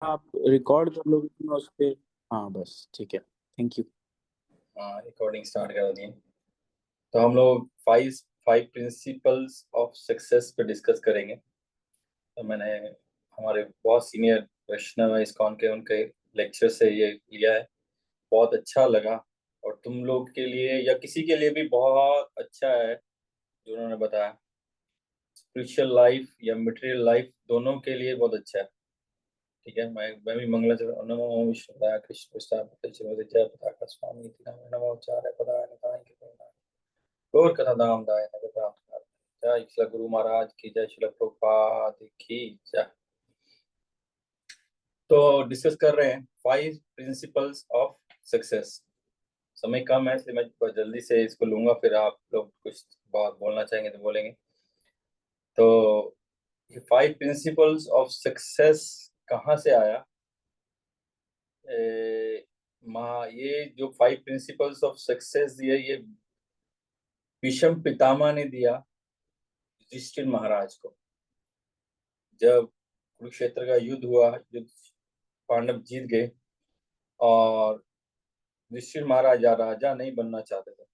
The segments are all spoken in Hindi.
आप रिकॉर्ड कर लोगे तो मैं उस पे। हाँ बस ठीक है। Thank you. हाँ, रिकॉर्डिंग स्टार्ट कर दिए। तो हम लोग five five principles of success पे डिस्कस करेंगे। तो मैंने हमारे बहुत सीनियर वैष्णव इस्कॉन के उनके लेक्चर से ये लिया है। बहुत अच्छा लगा। और तुम लोग के लिए या किसी के लिए भी बहुत अच्छा है जो उन्होंने बताया। स्पिरिचुअल लाइफ या मटेरियल लाइफ दोनों के लिए बहुत अच्छा है। ठीक है, मैं भी मंगला चरण नमो विष्णुदाय कृष्ण प्रसाद जय पताका स्वामी इति नमो चार्य पदाय निताय के गौर कथा धाम दाय नगर प्राप्त जय श्री गुरु महाराज की जय, श्री प्रभुपाद की जय। तो डिस्कस कर रहे हैं फाइव प्रिंसिपल्स ऑफ सक्सेस। समय कम है इसलिए मैं बहुत जल्दी से इसको लूंगा, फिर आप लोग कुछ बात बोलना चाहेंगे तो बोलेंगे। तो ये फाइव प्रिंसिपल्स ऑफ सक्सेस कहाँ से आया? ये जो फाइव प्रिंसिपल्स ऑफ सक्सेस दिए, ये भीष्म पितामह ने दिया युधिष्ठिर महाराज को। जब कुरुक्षेत्र का युद्ध हुआ, युद्ध पांडव जीत गए और युधिष्ठिर महाराज राजा नहीं बनना चाहते थे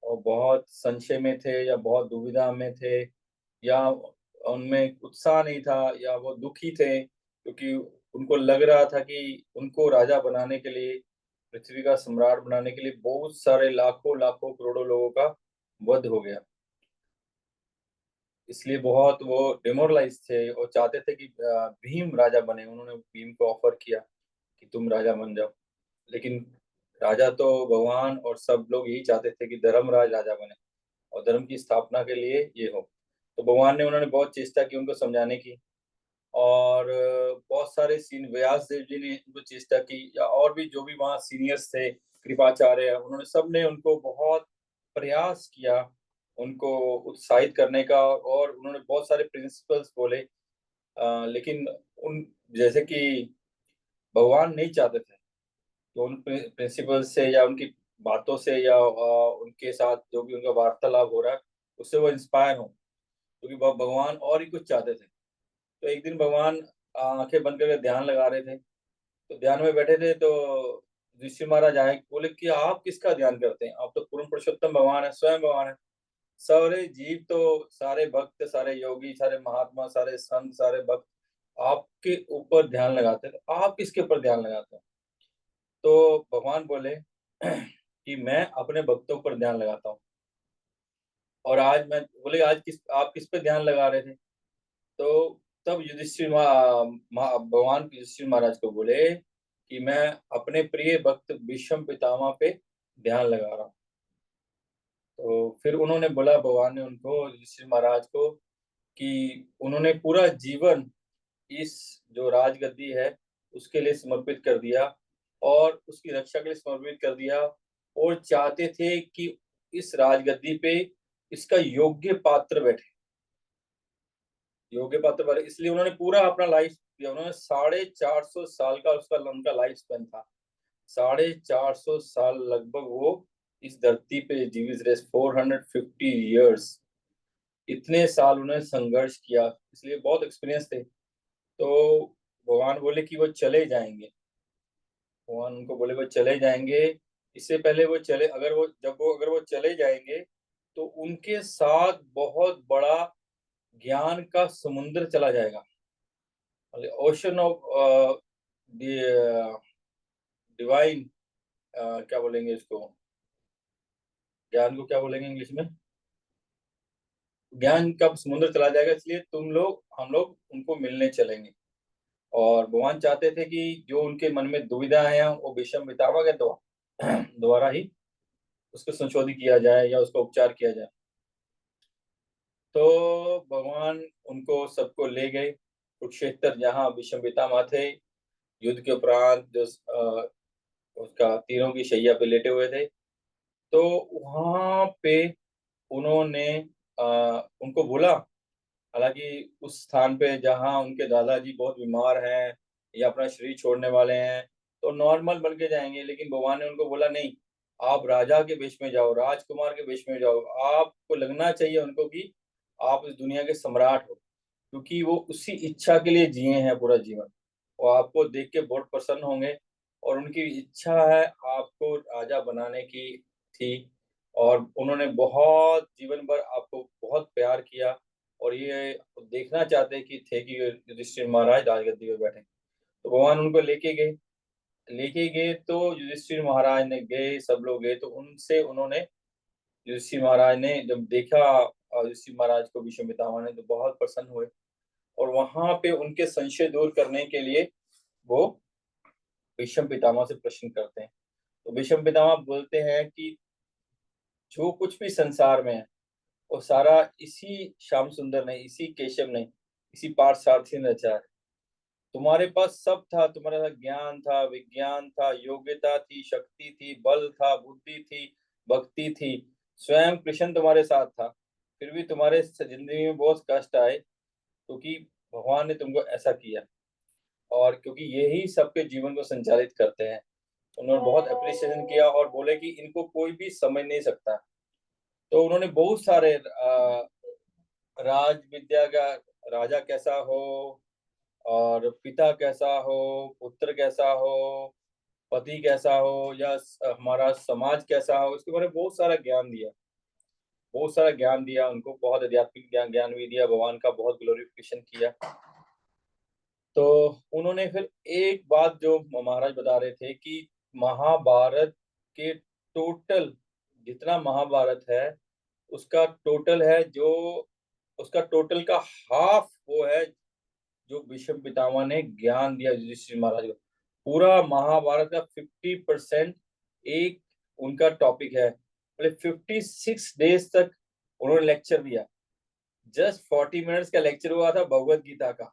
और बहुत संशय में थे या बहुत दुविधा में थे या उनमें उत्साह नहीं था या वो दुखी थे, क्योंकि उनको लग रहा था कि उनको राजा बनाने के लिए, पृथ्वी का सम्राट बनाने के लिए बहुत सारे लाखों लाखों करोड़ों लोगों का वध हो गया। इसलिए बहुत वो डिमोरलाइज थे और चाहते थे कि भीम राजा बने। उन्होंने भीम को ऑफर किया कि तुम राजा बन जाओ। लेकिन राजा तो भगवान और सब लोग यही चाहते थे कि धर्मराज राजा बने और धर्म की स्थापना के लिए ये हो। तो भगवान ने, उन्होंने बहुत चेष्टा की उनको समझाने की। और बहुत सारे सीन व्यास देव जी ने उनको चेष्टा की या और भी जो भी वहाँ सीनियर्स थे, कृपाचार्य, उन्होंने सबने उनको बहुत प्रयास किया उनको उत्साहित करने का। और उन्होंने बहुत सारे प्रिंसिपल्स बोले, लेकिन उन जैसे कि भगवान नहीं चाहते थे तो उन प्रिंसिपल से या उनकी बातों से या उनके साथ जो भी उनका वार्तालाप हो रहा है उससे वो इंस्पायर हो, क्योंकि वो भगवान और ही कुछ चाहते थे। तो एक दिन भगवान आंखें बंद करके ध्यान लगा रहे थे। तो ध्यान में बैठे थे तो ऋषि महाराज आए, बोले कि आप किसका ध्यान करते हैं? आप तो पूर्ण पुरुषोत्तम भगवान है, स्वयं भगवान है। सारे जीव तो, सारे भक्त, सारे योगी, सारे महात्मा, सारे संत, सारे भक्त आपके ऊपर ध्यान लगाते हैं, तो आप किसके ऊपर ध्यान लगाते हैं? तो भगवान बोले कि मैं अपने भक्तों पर ध्यान लगाता हूँ। और आज मैं बोले, आज आप किस पे ध्यान लगा रहे थे? तो तब भगवान युधिष्ठिर महाराज को बोले कि मैं अपने प्रिय भक्त भीष्म पितामह पे ध्यान लगा रहा हूँ। तो फिर उन्होंने बोला, भगवान ने उनको, युधिष्ठिर महाराज को, कि उन्होंने पूरा जीवन इस जो राजगद्दी है उसके लिए समर्पित कर दिया और उसकी रक्षा के लिए समर्पित कर दिया। और चाहते थे कि इस राजगद्दी पे इसका योग्य पात्र बैठे, योग्य पात्र बैठे। इसलिए उन्होंने पूरा अपना लाइफ दिया। उन्होंने 450 साल का उसका उनका लाइफ स्पेन था। 450 साल लगभग वो इस धरती पे जीवित रहे, 450 ईयर्स। इतने साल उन्होंने संघर्ष किया, इसलिए बहुत एक्सपीरियंस थे। तो भगवान बोले कि वो चले जाएंगे। भगवान उनको बोले वो चले जाएंगे। इससे पहले वो चले, अगर वो चले जाएंगे तो उनके साथ बहुत बड़ा ज्ञान का समुद्र चला जाएगा। ओशन ऑफ डिवाइन, क्या बोलेंगे इसको, ज्ञान को क्या बोलेंगे इंग्लिश में? ज्ञान का समुद्र चला जाएगा, इसलिए तुम लोग, हम लोग उनको मिलने चलेंगे। और भगवान चाहते थे कि जो उनके मन में दुविधा है वो भीष्म पितामह के द्वारा ही उसको संशोधित किया जाए या उसका उपचार किया जाए। तो भगवान उनको सबको ले गए कुरुक्षेत्र, जहाँ भीष्म पितामह थे। युद्ध के उपरांत जो उसका तीरों की शैया पे लेटे हुए थे, तो वहां पे उन्होंने उनको बोला। हालांकि उस स्थान पे जहाँ उनके दादाजी बहुत बीमार हैं या अपना शरीर छोड़ने वाले हैं, तो नॉर्मल बन के जाएंगे, लेकिन भगवान ने उनको बोला नहीं, आप राजा के वेश में जाओ, राजकुमार के वेश में जाओ। आपको लगना चाहिए उनको कि आप इस दुनिया के सम्राट हो, क्योंकि वो उसी इच्छा के लिए जिए हैं पूरा जीवन। वो आपको देख के बहुत प्रसन्न होंगे और उनकी इच्छा है आपको राजा बनाने की थी और उन्होंने बहुत जीवन भर आपको बहुत प्यार किया और ये देखना चाहते कि युधिष्ठिर महाराज राजगद्दी पे बैठे। तो भगवान उनको लेके गए तो युधिष्ठिर महाराज ने गए, सब लोग गए तो उनसे उन्होंने युधिष्ठिर महाराज ने जब देखा युधिष्ठिर महाराज को भीष्म पितामह ने तो बहुत प्रसन्न हुए और वहां पे उनके संशय दूर करने के लिए वो भीष्म पितामह से प्रश्न करते हैं। तो भीष्म पितामह बोलते हैं कि जो कुछ भी संसार में है वो सारा इसी श्याम सुंदर ने, इसी केशव ने, इसी पार्थ सारथी ने रचा है। तुम्हारे पास सब था, तुम्हारे पास ज्ञान था, विज्ञान था, योग्यता थी, शक्ति थी, बल था, बुद्धि थी, भक्ति थी, स्वयं कृष्ण तुम्हारे साथ था, फिर भी तुम्हारे जिंदगी में बहुत कष्ट आए क्योंकि भगवान ने तुमको ऐसा किया और क्योंकि यही सबके जीवन को संचालित करते हैं। उन्होंने बहुत अप्रिसिएशन किया और बोले कि इनको कोई भी समझ नहीं सकता। तो उन्होंने बहुत सारे राज विद्या का, राजा कैसा हो और पिता कैसा हो, पुत्र कैसा हो, पति कैसा हो या हमारा समाज कैसा हो, इसके बारे में बहुत सारा ज्ञान दिया, बहुत सारा ज्ञान दिया उनको, बहुत आध्यात्मिक ज्ञान भी दिया, भगवान का बहुत ग्लोरिफिकेशन किया। तो उन्होंने फिर एक बात जो महाराज बता रहे थे कि महाभारत के टोटल जितना महाभारत है उसका टोटल है जो उसका टोटल का हाफ वो है जो भीष्म पितामह ने ज्ञान दिया युधिष्ठिर महाराज को। पूरा महाभारत का 50% एक उनका टॉपिक है। मतलब 56 डेज तक उन्होंने लेक्चर दिया। जस्ट 40 मिनट्स का लेक्चर हुआ था भगवत गीता का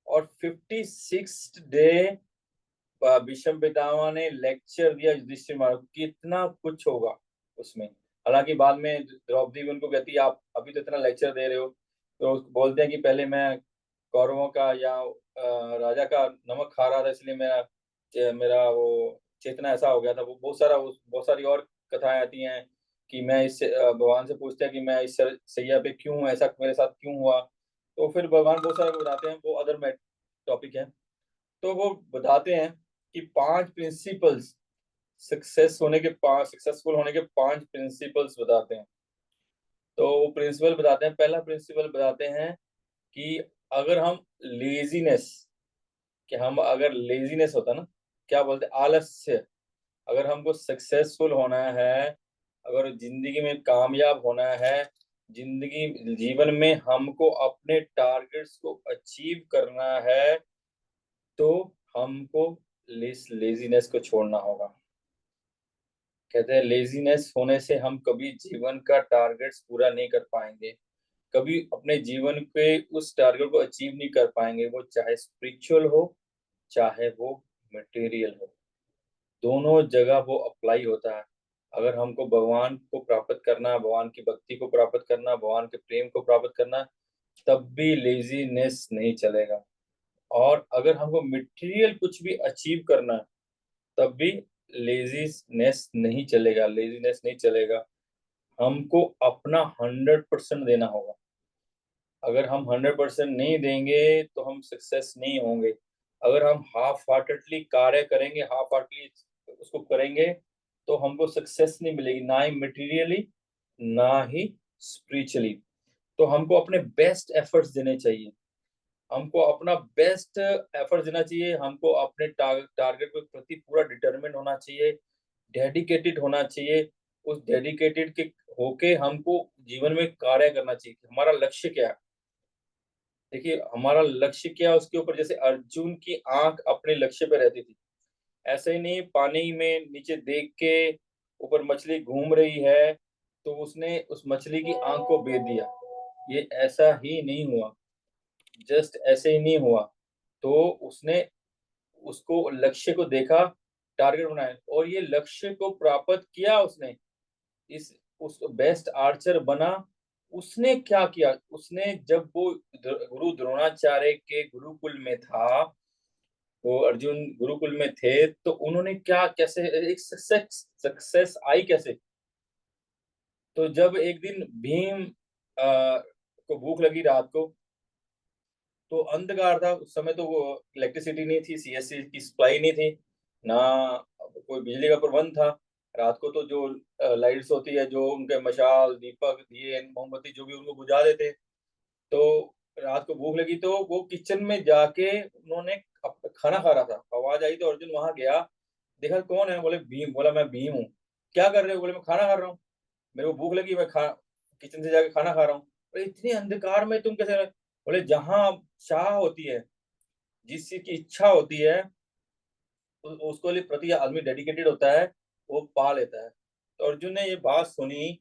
और 56 डे भीष्म पितामह ने लेक्चर दिया युधिष्ठिर महाराज को। कितना कुछ होगा उसमें। हालांकि बाद में द्रौपदी उनको कहती है आप अभी तो इतना लेक्चर दे रहे हो, तो बोलते हैं कि पहले मैं कौरवों का या राजा का नमक खा रहा था इसलिए मेरा मेरा वो चेतना ऐसा हो गया था। वो बहुत सारी और कथाएं आती हैं कि मैं इस भगवान से पूछते हैं कि मैं इस सैया पे क्यों हूं, ऐसा मेरे साथ क्यों हुआ। तो फिर भगवान बहुत सारा बताते हैं, वो अदर टॉपिक है। तो वो बताते हैं कि 5 प्रिंसिपल्स सक्सेसफुल होने के 5 प्रिंसिपल्स बताते हैं। तो वो प्रिंसिपल बताते हैं, पहला प्रिंसिपल बताते हैं कि अगर हम लेजीनेस कि हम अगर लेजीनेस होता ना, क्या बोलते हैं, आलस्य, अगर हमको सक्सेसफुल होना है, अगर जिंदगी में कामयाब होना है, जीवन में हमको अपने टारगेट्स को अचीव करना है तो हमको लेजीनेस को छोड़ना होगा। कहते हैं लेजीनेस होने से हम कभी जीवन का टारगेट्स पूरा नहीं कर पाएंगे, कभी अपने जीवन के उस टारगेट को अचीव नहीं कर पाएंगे, वो चाहे स्पिरिचुअल हो चाहे वो मटेरियल हो, दोनों जगह वो अप्लाई होता है। अगर हमको भगवान को प्राप्त करना, भगवान की भक्ति को प्राप्त करना, भगवान के प्रेम को प्राप्त करना, तब भी लेजीनेस नहीं चलेगा। और अगर हमको मटेरियल कुछ भी अचीव करना है तब भी लेजीनेस नहीं चलेगा। हमको अपना 100% देना होगा। अगर हम 100% नहीं देंगे तो हम सक्सेस नहीं होंगे। अगर हम हाफ हार्टेडली कार्य करेंगे, हाफ हार्टेडली उसको करेंगे तो हमको सक्सेस नहीं मिलेगी, ना ही मटेरियली ना ही स्पिरिचुअली। तो हमको अपने बेस्ट एफर्ट्स देने चाहिए, हमको अपना बेस्ट एफर्ट देना चाहिए, हमको अपने टारगेट के प्रति पूरा डिटरमिन होना चाहिए, डेडिकेटेड होना चाहिए। उस डेडिकेटेड के होके हमको जीवन में कार्य करना चाहिए कि हमारा लक्ष्य क्या है। देखिए हमारा लक्ष्य क्या है उसके ऊपर, जैसे अर्जुन की आंख अपने लक्ष्य पे रहती थी, ऐसे ही नहीं पानी में नीचे देख के ऊपर मछली घूम रही है तो उसने उस मछली की आंख को बेच दिया, ये ऐसा ही नहीं हुआ, जस्ट ऐसे ही नहीं हुआ। तो उसने उसको लक्ष्य को देखा, टारगेट बनाया और ये लक्ष्य को प्राप्त किया उसने, इस उस बेस्ट आर्चर बना। उसने क्या किया, उसने जब वो गुरु द्रोणाचार्य के गुरुकुल में था, वो अर्जुन गुरुकुल में थे, तो उन्होंने क्या कैसे एक सक्सेस आई कैसे। तो जब एक दिन भीम को भूख लगी रात को, तो अंधकार था उस समय, तो वो इलेक्ट्रिसिटी नहीं थी, सीएससी की सप्लाई नहीं थी, ना कोई बिजली का प्रबंध था। रात को तो जो लाइट्स होती है, जो उनके मशाल, दीपक, दिए, मोमबत्ती जो भी, उनको बुझा देते। तो रात को भूख लगी तो वो किचन में जाके उन्होंने खाना खा रहा था, आवाज आई तो अर्जुन वहां गया, देखा कौन है, बोले भीम। बोला मैं भीम हूँ। क्या कर रहे हो? बोले मैं खाना खा रहा हूँ, मेरे को भूख लगी, मैं खा किचन से जाके खाना खा रहा हूँ। बोले इतने अंधकार में तुम कैसे रहे? बोले जहाँ चाह होती है, जिस चीज की इच्छा होती है, उसको लिए प्रति आदमी डेडिकेटेड होता है, वो पा लेता है। तो अर्जुन ने ये बात सुनी,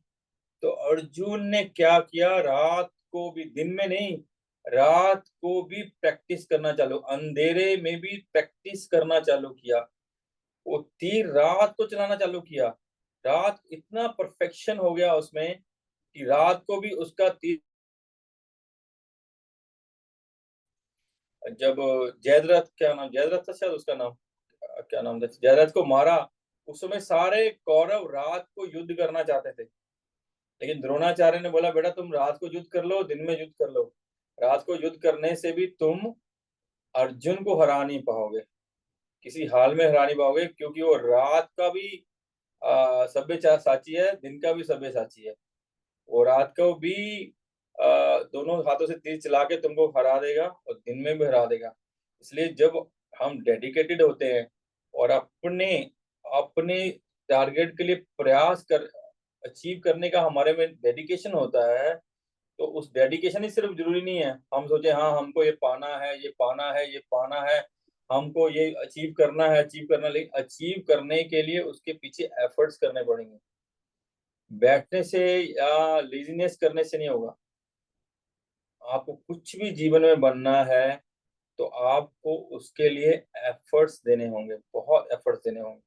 तो अर्जुन ने क्या किया, रात को भी, दिन में नहीं, रात को भी प्रैक्टिस करना चालू, अंधेरे में भी प्रैक्टिस करना चालू किया। वो तीर रात को चलाना चालू किया। रात इतना परफेक्शन हो गया उसमें कि रात को भी उसका तीर, जब जयद्रथ, क्या नाम, जयद्रथ था शायद उसका नाम, क्या नाम था, जयद्रथ को मारा, उस समय सारे कौरव रात को युद्ध करना चाहते थे, लेकिन द्रोणाचार्य ने बोला बेटा तुम रात को युद्ध कर लो, दिन में युद्ध कर लो, रात को युद्ध करने से भी तुम अर्जुन को हरा नहीं पाओगे, किसी हाल में हरा नहीं पाओगे, क्योंकि वो रात का भी सभ्य साची है, दिन का भी सभ्य साची है। वो रात को भी दोनों हाथों से तीर चला के तुमको हरा देगा और दिन में भी हरा देगा। इसलिए जब हम डेडिकेटेड होते हैं और अपने अपने टारगेट के लिए प्रयास कर अचीव करने का हमारे में डेडिकेशन होता है, तो उस डेडिकेशन ही सिर्फ जरूरी नहीं है हम सोचे हाँ हमको ये पाना है, ये पाना है, ये पाना है, हमको ये अचीव करना है, अचीव करना, लेकिन अचीव करने के लिए उसके पीछे एफर्ट्स करने पड़ेंगे। बैठने से या लेजीनेस करने से नहीं होगा। आपको कुछ भी जीवन में बनना है तो आपको उसके लिए एफर्ट्स देने होंगे, बहुत एफर्ट्स देने होंगे।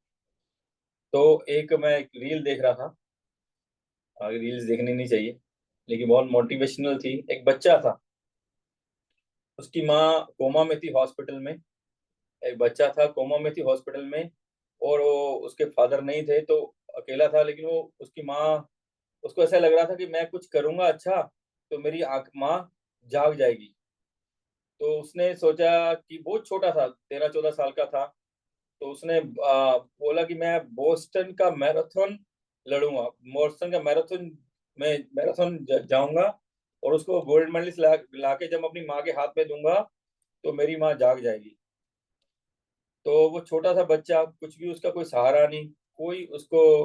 तो एक रील देख रहा था, रील्स देखनी नहीं चाहिए, लेकिन बहुत मोटिवेशनल थी। एक बच्चा था, उसकी माँ कोमा में थी हॉस्पिटल में, एक बच्चा था कोमा में थी हॉस्पिटल में, और वो उसके फादर नहीं थे, तो अकेला था, लेकिन वो उसकी माँ, उसको ऐसा लग रहा था कि मैं कुछ करूंगा अच्छा तो मेरी आंख माँ जाग जाएगी। तो उसने सोचा कि बहुत छोटा था, 13-14 साल का था, तो उसने बोला कि मैं बोस्टन का मैराथन लड़ूंगा, बोस्टन का मैराथन में मैराथन जाऊंगा, और उसको गोल्ड मेडलिस्ट लाके जब अपनी माँ के हाथ में दूंगा तो मेरी माँ जाग जाएगी। तो वो छोटा सा बच्चा, कुछ भी उसका कोई सहारा नहीं, कोई उसको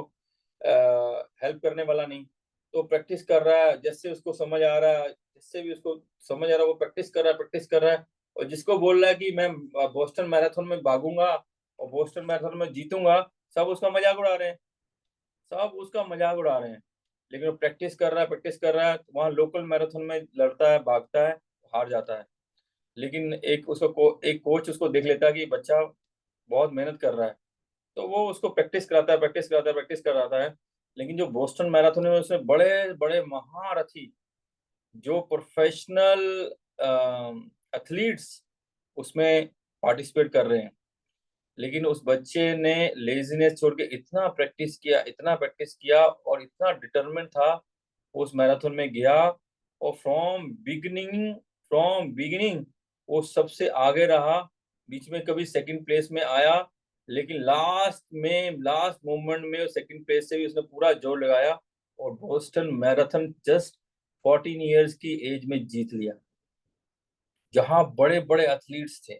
हेल्प करने वाला नहीं, तो प्रैक्टिस कर रहा है, जैसे उसको समझ आ रहा है, जिससे भी उसको समझ आ रहा है वो प्रैक्टिस कर रहा है, प्रैक्टिस कर रहा है। और जिसको बोल रहा है कि मैं बोस्टन मैराथन में भागूंगा और बोस्टन मैराथन में जीतूंगा, सब उसका मजाक उड़ा रहे हैं, सब उसका मजाक उड़ा रहे हैं। लेकिन वो प्रैक्टिस कर रहा है, प्रैक्टिस कर रहा है, वहाँ लोकल मैराथन में लड़ता है, भागता है, हार जाता है। लेकिन एक कोच उसको देख लेता है कि बच्चा बहुत मेहनत कर रहा है, तो वो उसको प्रैक्टिस कराता है, प्रैक्टिस कराता है, प्रैक्टिस कराता है। लेकिन जो बोस्टन मैराथन है उसमें बड़े बड़े महारथी, जो प्रोफेशनल एथलीट्स उसमें पार्टिसिपेट कर रहे हैं, लेकिन उस बच्चे ने लेजीनेस छोड़ के इतना प्रैक्टिस किया, इतना प्रैक्टिस किया, और इतना डिटरमिन था, वो उस मैराथन में गया, और फ्रॉम बिगिनिंग वो सबसे आगे रहा, बीच में कभी सेकंड प्लेस में आया, लेकिन लास्ट मोमेंट में सेकंड प्लेस से भी उसने पूरा जोर लगाया, और बोस्टन मैराथन जस्ट 14 इयर्स की एज में जीत लिया। जहां बड़े बड़े एथलीट्स थे,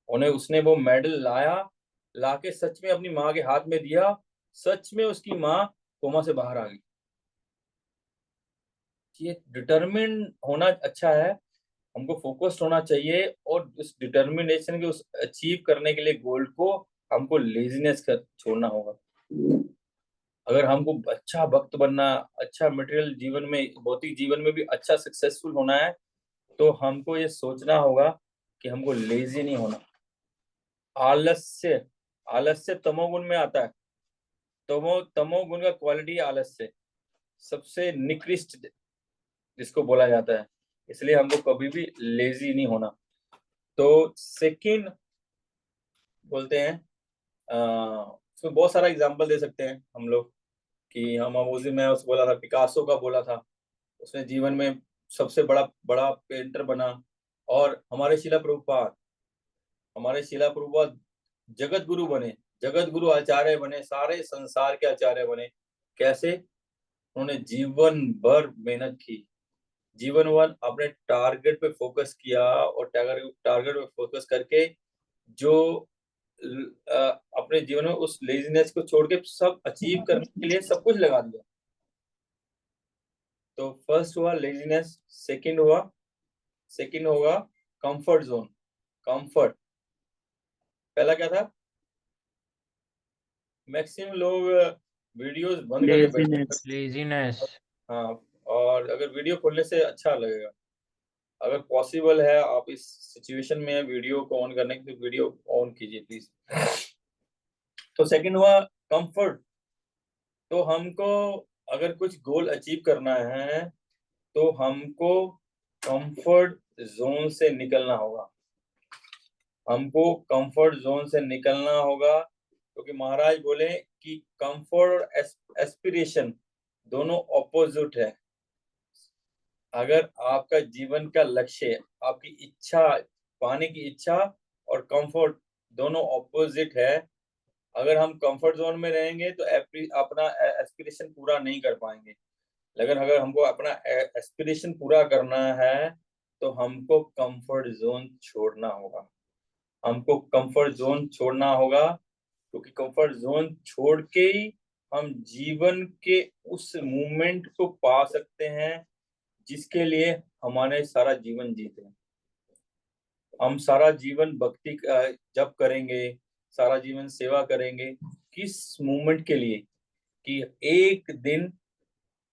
उन्हें उसने वो मेडल लाया, लाके सच में अपनी माँ के हाथ में दिया, सच में उसकी माँ कोमा से बाहर आ गई। ये डिटरमिन होना अच्छा है, हमको फोकस्ड होना चाहिए, और उस डिटर्मिनेशन के, उस अचीव करने के लिए गोल को हमको लेजीनेस कर छोड़ना होगा। अगर हमको अच्छा वक्त बनना, अच्छा मटेरियल जीवन में, भौतिक जीवन में भी अच्छा सक्सेसफुल होना है, तो हमको ये सोचना होगा कि हमको लेजी नहीं होना। आलस्य, आलस्य तमोगुण में आता है। तमोगुण का क्वालिटी आलस्य सबसे निकृष्ट जिसको बोला जाता है, इसलिए हमको कभी भी लेजी नहीं होना। तो सेकंड बोलते हैं, उसमें बहुत सारा एग्जांपल दे सकते हैं हम लोग, कि हम अब उस दिन मैं उसको बोला था, पिकासो का बोला था, उसने जीवन में सबसे बड़ा बड़ा पेंटर बना, और हमारे शिला प्रभुपाद जगत गुरु बने, जगत गुरु आचार्य बने, सारे संसार के आचार्य बने। कैसे? उन्होंने जीवन भर मेहनत की, जीवन भर अपने टारगेट पे फोकस किया, और टारगेट पे फोकस करके जो अपने जीवन में उस लेजीनेस को छोड़ के सब अचीव करने के लिए सब कुछ लगा दिया। तो फर्स्ट हुआ लेजीनेस, सेकंड होगा कंफर्ट जोन। कंफर्ट पहला क्या था? मैक्सिमम लोग वीडियोस बंद करके बैठे हैं। लेजीनेस। हाँ, और अगर वीडियो खोलने से अच्छा लगेगा, अगर पॉसिबल है आप इस सिचुएशन में वीडियो को ऑन करने की, तो वीडियो ऑन कीजिए प्लीज। तो सेकंड हुआ कंफर्ट। तो हमको अगर कुछ गोल अचीव करना है तो हमको कंफर्ट जोन से निकलना होगा, हमको कंफर्ट जोन से निकलना होगा, क्योंकि महाराज बोले कि कंफर्ट और एस्पिरेशन दोनों ऑपोजिट है। अगर आपका जीवन का लक्ष्य, आपकी इच्छा, पाने की इच्छा और कंफर्ट दोनों ऑपोजिट है, अगर हम कंफर्ट जोन में रहेंगे तो अपना एस्पिरेशन पूरा नहीं कर पाएंगे। लेकिन अगर हमको अपना एस्पिरेशन पूरा करना है तो हमको कंफर्ट जोन छोड़ना होगा, हमको कंफर्ट जोन छोड़ना होगा, क्योंकि कंफर्ट जोन छोड़ के ही हम जीवन के उस मूवमेंट को पा सकते हैं जिसके लिए हमारे सारा जीवन जीते हैं। हम सारा जीवन भक्ति जप करेंगे, सारा जीवन सेवा करेंगे, किस मूवमेंट के लिए? कि एक दिन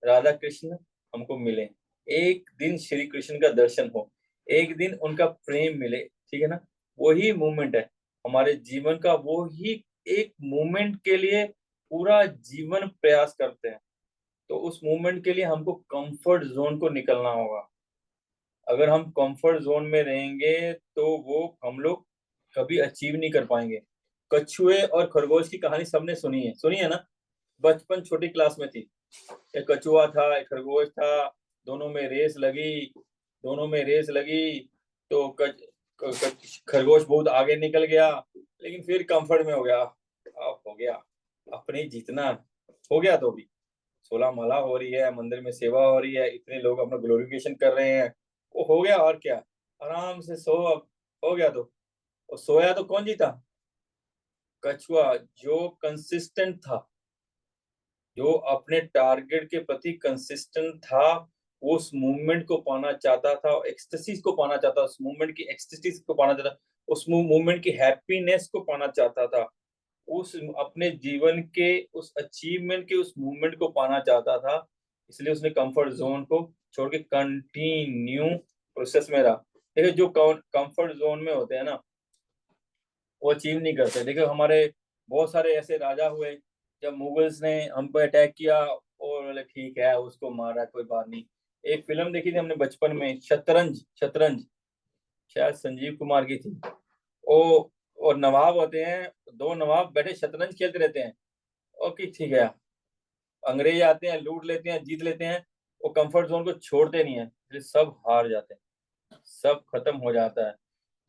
राधा कृष्ण हमको मिले, एक दिन श्री कृष्ण का दर्शन हो, एक दिन उनका प्रेम मिले, ठीक है ना? वही मूवमेंट है हमारे जीवन का, वो ही एक मूवमेंट के लिए पूरा जीवन प्रयास करते हैं। तो उस मूवमेंट के लिए हमको कंफर्ट जोन को निकलना होगा। अगर हम कंफर्ट जोन में रहेंगे तो वो हम लोग कभी अचीव नहीं कर पाएंगे। कछुए और खरगोश की कहानी सबने सुनी है ना? बचपन छोटी क्लास में थी। एक कछुआ था, एक खरगोश था, दोनों में रेस लगी। तो खरगोश बहुत आगे निकल गया, लेकिन फिर कंफर्ट में हो गया, अब हो गया अपने जीतना हो गया। तो भी 16 माला हो रही है, मंदिर में सेवा हो रही है, इतने लोग अपना ग्लोरिफिकेशन कर रहे हैं, वो हो गया और क्या, आराम से सो, अब हो गया। तो सोया तो कौन जीता? कछुआ, जो कंसिस्टेंट था, जो अपने टारगेट के प्रति कंसिस्टेंट था, उस मूवमेंट को पाना चाहता था, एक्सटेसिस को पाना चाहता, उस मूवमेंट की एक्सटेसिस को पाना चाहता, उस मूवमेंट की हैप्पीनेस को पाना चाहता था, उस अपने जीवन के उस अचीवमेंट के उस मूवमेंट को पाना चाहता था। इसलिए उसने कंफर्ट जोन को छोड़ के कंटिन्यू प्रोसेस में रहा। देखिए, जो कंफर्ट जोन में होते हैं ना, वो अचीव नहीं करते। देखिए, हमारे बहुत सारे ऐसे राजा हुए, जब मुगल्स ने हम पे अटैक किया और बोले ठीक है उसको मारा, कोई बात नहीं। एक फिल्म देखी थी हमने बचपन में, शतरंज, शायद संजीव कुमार की थी। ओ और नवाब होते हैं, दो नवाब बैठे शतरंज खेलते रहते हैं। ओके, ठीक है, अंग्रेज आते हैं, लूट लेते हैं, जीत लेते हैं, वो कंफर्ट जोन को छोड़ते नहीं है, इसलिए सब हार जाते हैं, सब खत्म हो जाता है।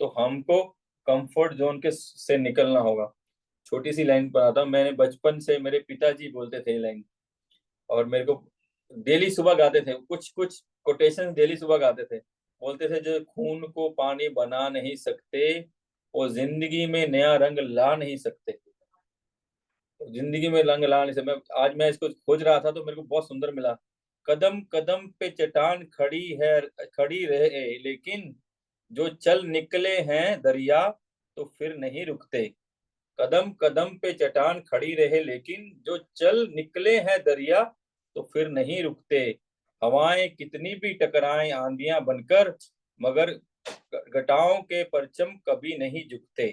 तो हमको कंफर्ट जोन के से निकलना होगा। छोटी सी लाइन पढ़ाता हूँ, मैंने बचपन से, मेरे पिताजी बोलते थे लाइन, और मेरे को डेली सुबह गाते थे, कुछ कुछ कोटेशन डेली सुबह गाते थे। बोलते थे, जो खून को पानी बना नहीं सकते वो जिंदगी में नया रंग ला नहीं सकते। तो जिंदगी में रंग ला नहीं सकते। आज मैं इसको खोज रहा था तो मेरे को बहुत सुंदर मिला। कदम कदम पे चट्टान खड़ी रहे, लेकिन जो चल निकले हैं दरिया तो फिर नहीं रुकते। कदम कदम पे चट्टान खड़ी रहे, लेकिन जो चल निकले हैं दरिया तो फिर नहीं रुकते। हवाएं कितनी भी टकराएं आंधियां बनकर, मगर घटाओं के परचम कभी नहीं झुकते।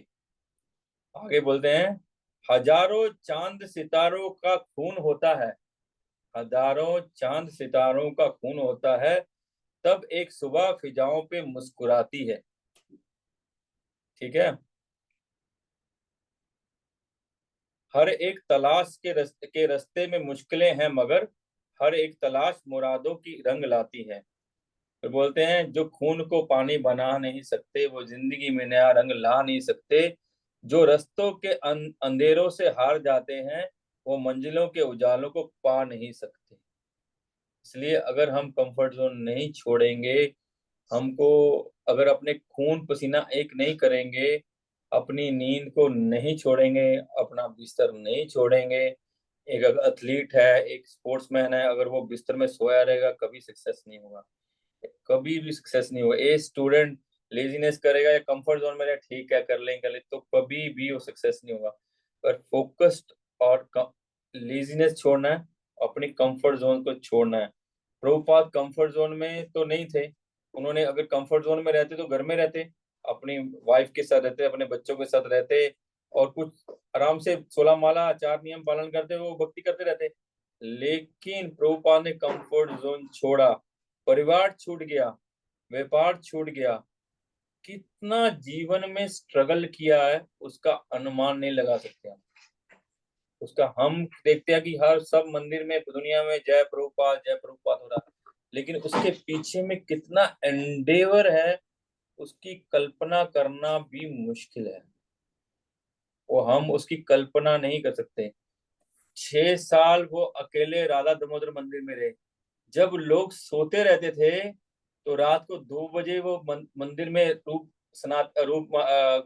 आगे बोलते हैं, हजारों चांद सितारों का खून होता है, हजारों चांद सितारों का खून होता है, तब एक सुबह फिजाओं पे मुस्कुराती है। ठीक है। हर एक तलाश के रास्ते में मुश्किलें हैं, मगर हर एक तलाश मुरादों की रंग लाती है। फिर बोलते हैं जो खून को पानी बना नहीं सकते वो जिंदगी में नया रंग ला नहीं सकते, जो रस्तों के अंधेरों से हार जाते हैं वो मंजिलों के उजालों को पा नहीं सकते। इसलिए अगर हम कंफर्ट जोन नहीं छोड़ेंगे, हमको अगर अपने खून पसीना एक नहीं करेंगे, अपनी नींद को नहीं छोड़ेंगे, अपना बिस्तर नहीं छोड़ेंगे, एक अगर एथलीट है, एक स्पोर्ट्समैन है, अगर वो बिस्तर में सोया रहेगा कभी सक्सेस नहीं होगा, कभी भी सक्सेस नहीं होगा। ए स्टूडेंट लेजीनेस करेगा या कंफर्ट जोन में रहेगा, ठीक है कर ले, तो कभी भी वो सक्सेस नहीं होगा। पर फोकस्ड और लेजीनेस छोड़ना है, अपनी कंफर्ट जोन को छोड़ना है। प्रभुपाद कंफर्ट जोन में तो नहीं थे, उन्होंने अगर कंफर्ट जोन में रहते तो घर में रहते, अपनी वाइफ के साथ रहते, अपने बच्चों के साथ रहते और कुछ आराम से 16 माला 4 नियम पालन करते, वो भक्ति करते रहते। लेकिन प्रभुपाद ने कंफर्ट जोन छोड़ा, परिवार छूट गया, व्यापार छूट गया, कितना जीवन में स्ट्रगल किया है उसका अनुमान नहीं लगा सकते हम। उसका हम देखते हैं कि हर सब मंदिर में दुनिया में जय प्रभुपाद हो रहा है, लेकिन उसके पीछे में कितना एंडेवर है उसकी कल्पना करना भी मुश्किल है। वो हम उसकी कल्पना नहीं कर सकते। 6 साल वो अकेले राधा दामोदर मंदिर में रहे। जब लोग सोते रहते थे तो रात को 2 बजे वो मंदिर में रूप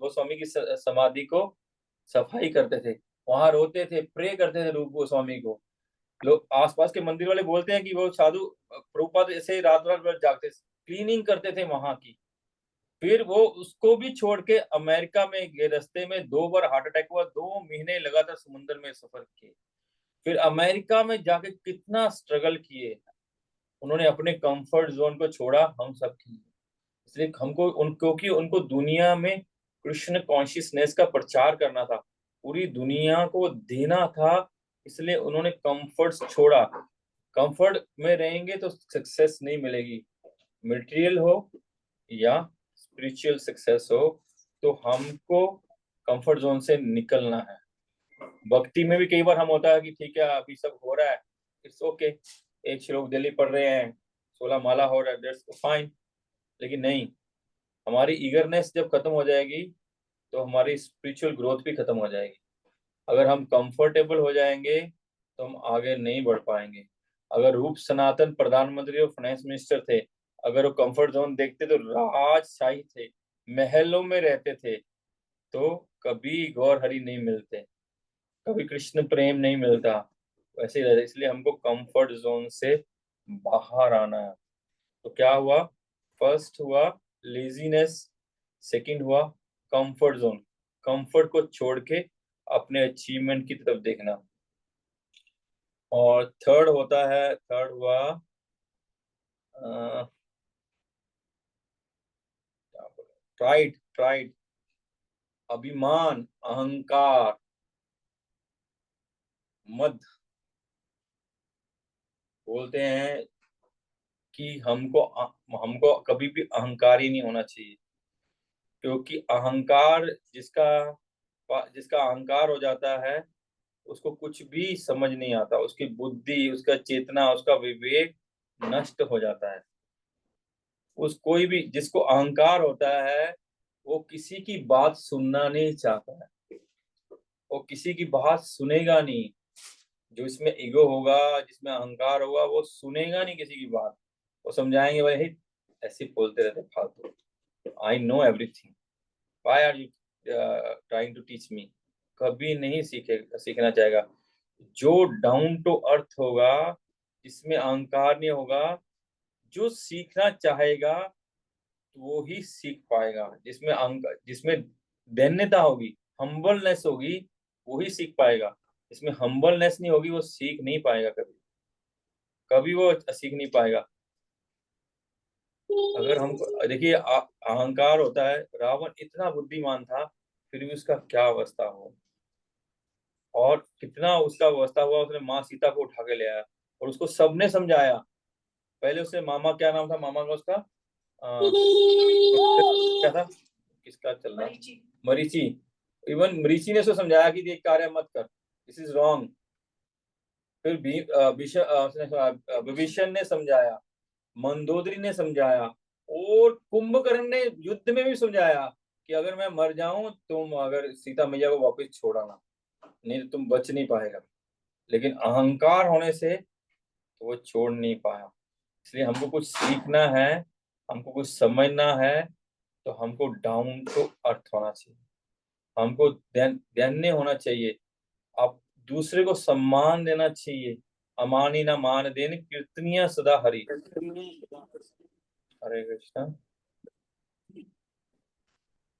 गोस्वामी की समाधि को सफाई करते थे, वहां रोते थे, प्रे करते थे रूप गोस्वामी को। लोग आसपास के मंदिर वाले बोलते हैं कि वो साधु प्रभुपाद ऐसे ही रात रात भर जागते, क्लीनिंग करते थे वहां की। फिर वो उसको भी छोड़ के अमेरिका में गए, रास्ते में 2 बार हार्ट अटैक हुआ, 2 महीने लगातार समुद्र में सफर किए। फिर अमेरिका में जाके कितना स्ट्रगल किए, उन्होंने अपने कंफर्ट जोन को छोड़ा, हम सब की। इसलिए हमको क्योंकि उनको दुनिया में कृष्ण कॉन्शियसनेस का प्रचार करना था, पूरी दुनिया को देना था, इसलिए उन्होंने कंफर्ट्स छोड़ा। कंफर्ट में रहेंगे तो सक्सेस नहीं मिलेगी, मटेरियल हो या स्पिरिचुअल सक्सेस हो, तो हमको कंफर्ट जोन से निकलना है। भक्ति में भी कई बार हम होता है कि ठीक है अभी सब हो रहा है, इट्स ओके, एक श्लोक दिल्ली पढ़ रहे हैं, 16 माला हो रहा है, दैट्स फाइन। लेकिन नहीं, हमारी ईगरनेस जब खत्म हो जाएगी तो हमारी स्पिरिचुअल ग्रोथ भी खत्म हो जाएगी। अगर हम कंफर्टेबल हो जाएंगे तो हम आगे नहीं बढ़ पाएंगे। अगर रूप सनातन प्रधानमंत्री और फाइनेंस मिनिस्टर थे, अगर वो कंफर्ट जोन देखते तो राजशाही थे, महलों में रहते थे, तो कभी गौर हरि नहीं मिलते, कभी कृष्ण प्रेम नहीं मिलता, वैसे ही रहता। इसलिए हमको कंफर्ट जोन से बाहर आना है। तो क्या हुआ, फर्स्ट हुआ लेजीनेस, सेकंड हुआ कंफर्ट जोन, कंफर्ट को छोड़ के अपने अचीवमेंट की तरफ देखना, और थर्ड हुआ प्राइड, अभिमान, अहंकार, मद। बोलते हैं कि हमको कभी भी अहंकारी नहीं होना चाहिए, क्योंकि अहंकार जिसका अहंकार हो जाता है उसको कुछ भी समझ नहीं आता, उसकी बुद्धि, उसका चेतना, उसका विवेक नष्ट हो जाता है। उस कोई भी जिसको अहंकार होता है वो किसी की बात सुनना नहीं चाहता है, वो किसी की बात सुनेगा नहीं। जो इसमें ईगो होगा, जिसमें अहंकार होगा, वो सुनेगा नहीं किसी की बात। वो समझाएंगे भाई "हे, ऐसे बोलते रहते फालतू, I know everything, why are you trying to teach me". कभी नहीं सीखना चाहेगा। जो डाउन टू अर्थ होगा, जिसमें अहंकार नहीं होगा, जो सीखना चाहेगा तो वो ही सीख पाएगा। जिसमें दैन्यता होगी, हम्बलनेस होगी, वो ही सीख पाएगा। जिसमें हम्बलनेस नहीं होगी वो सीख नहीं पाएगा, कभी कभी वो सीख नहीं पाएगा। अगर हमको देखिए अहंकार होता है, रावण इतना बुद्धिमान था फिर भी उसका क्या अवस्था हो, और कितना उसका अवस्था हुआ, उसने माँ सीता को उठा के ले आया और उसको सबने समझाया। पहले उससे मामा, क्या नाम था मामा का उसका, क्या था, किसका चल रहा है, मरीचि। इवन मरीचि ने उसको समझाया कि ये कार्य मत कर, दिस इज रॉन्ग। फिर विभीषण ने समझाया, मंदोदरी ने समझाया और कुंभकर्ण ने युद्ध में भी समझाया कि अगर मैं मर जाऊं तुम अगर सीता मैया को वापस छोड़ाना, नहीं तो तुम बच नहीं पाएगा। लेकिन अहंकार होने से तो वो छोड़ नहीं पाया। इसलिए हमको कुछ सीखना है, हमको कुछ समझना है, तो हमको डाउन टू अर्थ होना चाहिए, हमको दैन्य होना चाहिए। आप दूसरे को सम्मान देना चाहिए। अमानी ना मान देन कीर्तनिया सदा हरि। हरे कृष्णा।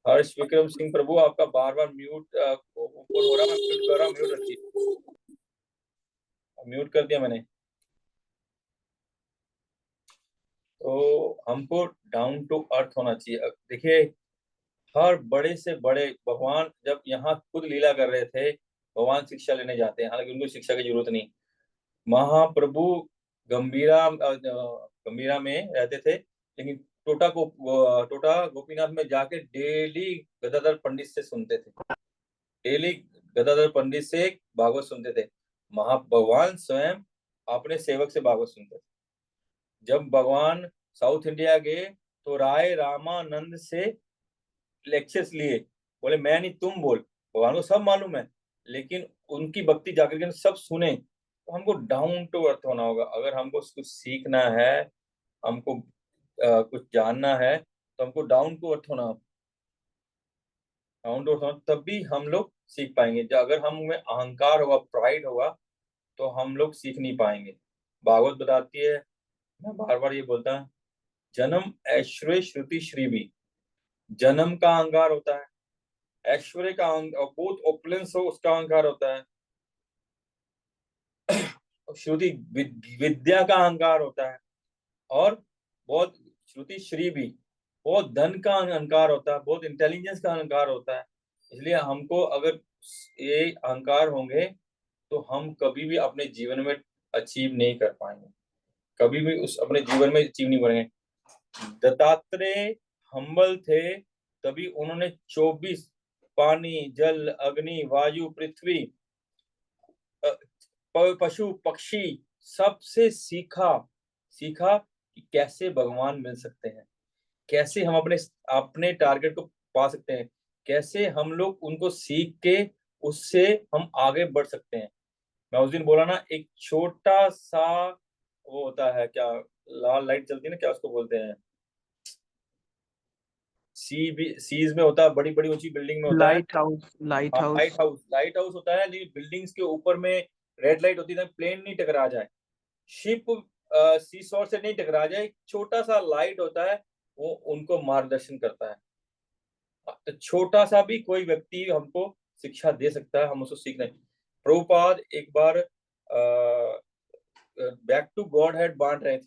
हर्ष विक्रम सिंह प्रभु, आपका बार बार म्यूट ओपन हो रहा, मैं म्यूट कर रहा हूँ, म्यूट रखिए। म्यूट कर दिया मैंने। तो हमको डाउन टू अर्थ होना चाहिए। अब देखिए, हर बड़े से बड़े भगवान जब यहाँ खुद लीला कर रहे थे, भगवान शिक्षा लेने जाते हैं, हालांकि उनको शिक्षा की जरूरत नहीं। महाप्रभु गंभीरा में रहते थे, लेकिन टोटा गोपीनाथ में जाके डेली गदाधर पंडित से सुनते थे, डेली गदाधर पंडित से भागवत सुनते थे। भगवान स्वयं अपने सेवक से भागवत सुनते थे। जब भगवान साउथ इंडिया गए तो राय रामानंद से लेक्चर्स लिए, बोले मैं नहीं तुम बोल। भगवान को सब मालूम है, लेकिन उनकी भक्ति जाकर के सब सुने। तो हमको डाउन टू अर्थ होना होगा। अगर हमको कुछ सीखना है, हमको कुछ जानना है, तो हमको डाउन टू अर्थ होना, डाउन टू अर्थ होना, तभी हम लोग सीख पाएंगे। अगर हम में अहंकार होगा, प्राइड होगा, तो हम लोग सीख नहीं पाएंगे। भागवत बताती है, मैं बार बार ये बोलता हूँ, जन्म ऐश्वर्य श्रुति श्री भी। जन्म का अहंकार होता है, ऐश्वर्य का बहुत ओपुलेंस हो उसका अहंकार होता है, श्रुति विद्या का अहंकार होता है, और बहुत श्रुति श्री भी बहुत धन का अहंकार होता है, बहुत इंटेलिजेंस का अहंकार होता है। इसलिए हमको अगर ये अहंकार होंगे तो हम कभी भी अपने जीवन में अचीव नहीं कर पाएंगे, कभी भी उस अपने जीवन में अचीव नहीं करेंगे। दत्तात्रेय हम्बल थे, तभी उन्होंने 24 पानी जल अग्नि वायु पृथ्वी पशु पक्षी सबसे सीखा सीखा कि कैसे भगवान मिल सकते हैं, कैसे हम अपने अपने टारगेट को पा सकते हैं, कैसे हम लोग उनको सीख के उससे हम आगे बढ़ सकते हैं। मैं उस दिन बोला ना, एक छोटा सा वो होता है क्या, लाल लाइट चलती है ना, क्या उसको बोलते हैं, सीज में होता है, बड़ी बड़ी ऊंची बिल्डिंग में होता है। लाइट हाउस, लाइट हाँ, हाउस। लाइट हाउस होता है, लेकिन बिल्डिंग्स के ऊपर में रेड लाइट होती है, प्लेन नहीं टकरा जाए, शिप सी शोर से नहीं टकरा जाए। एक छोटा सा लाइट होता है, वो उनको मार्गदर्शन करता है। तो छोटा सा भी कोई व्यक्ति हमको शिक्षा दे सकता है, हम उसको सीख रहे हैं। प्रभुपाद एक बार बैक टू गॉड हेड बांट रहे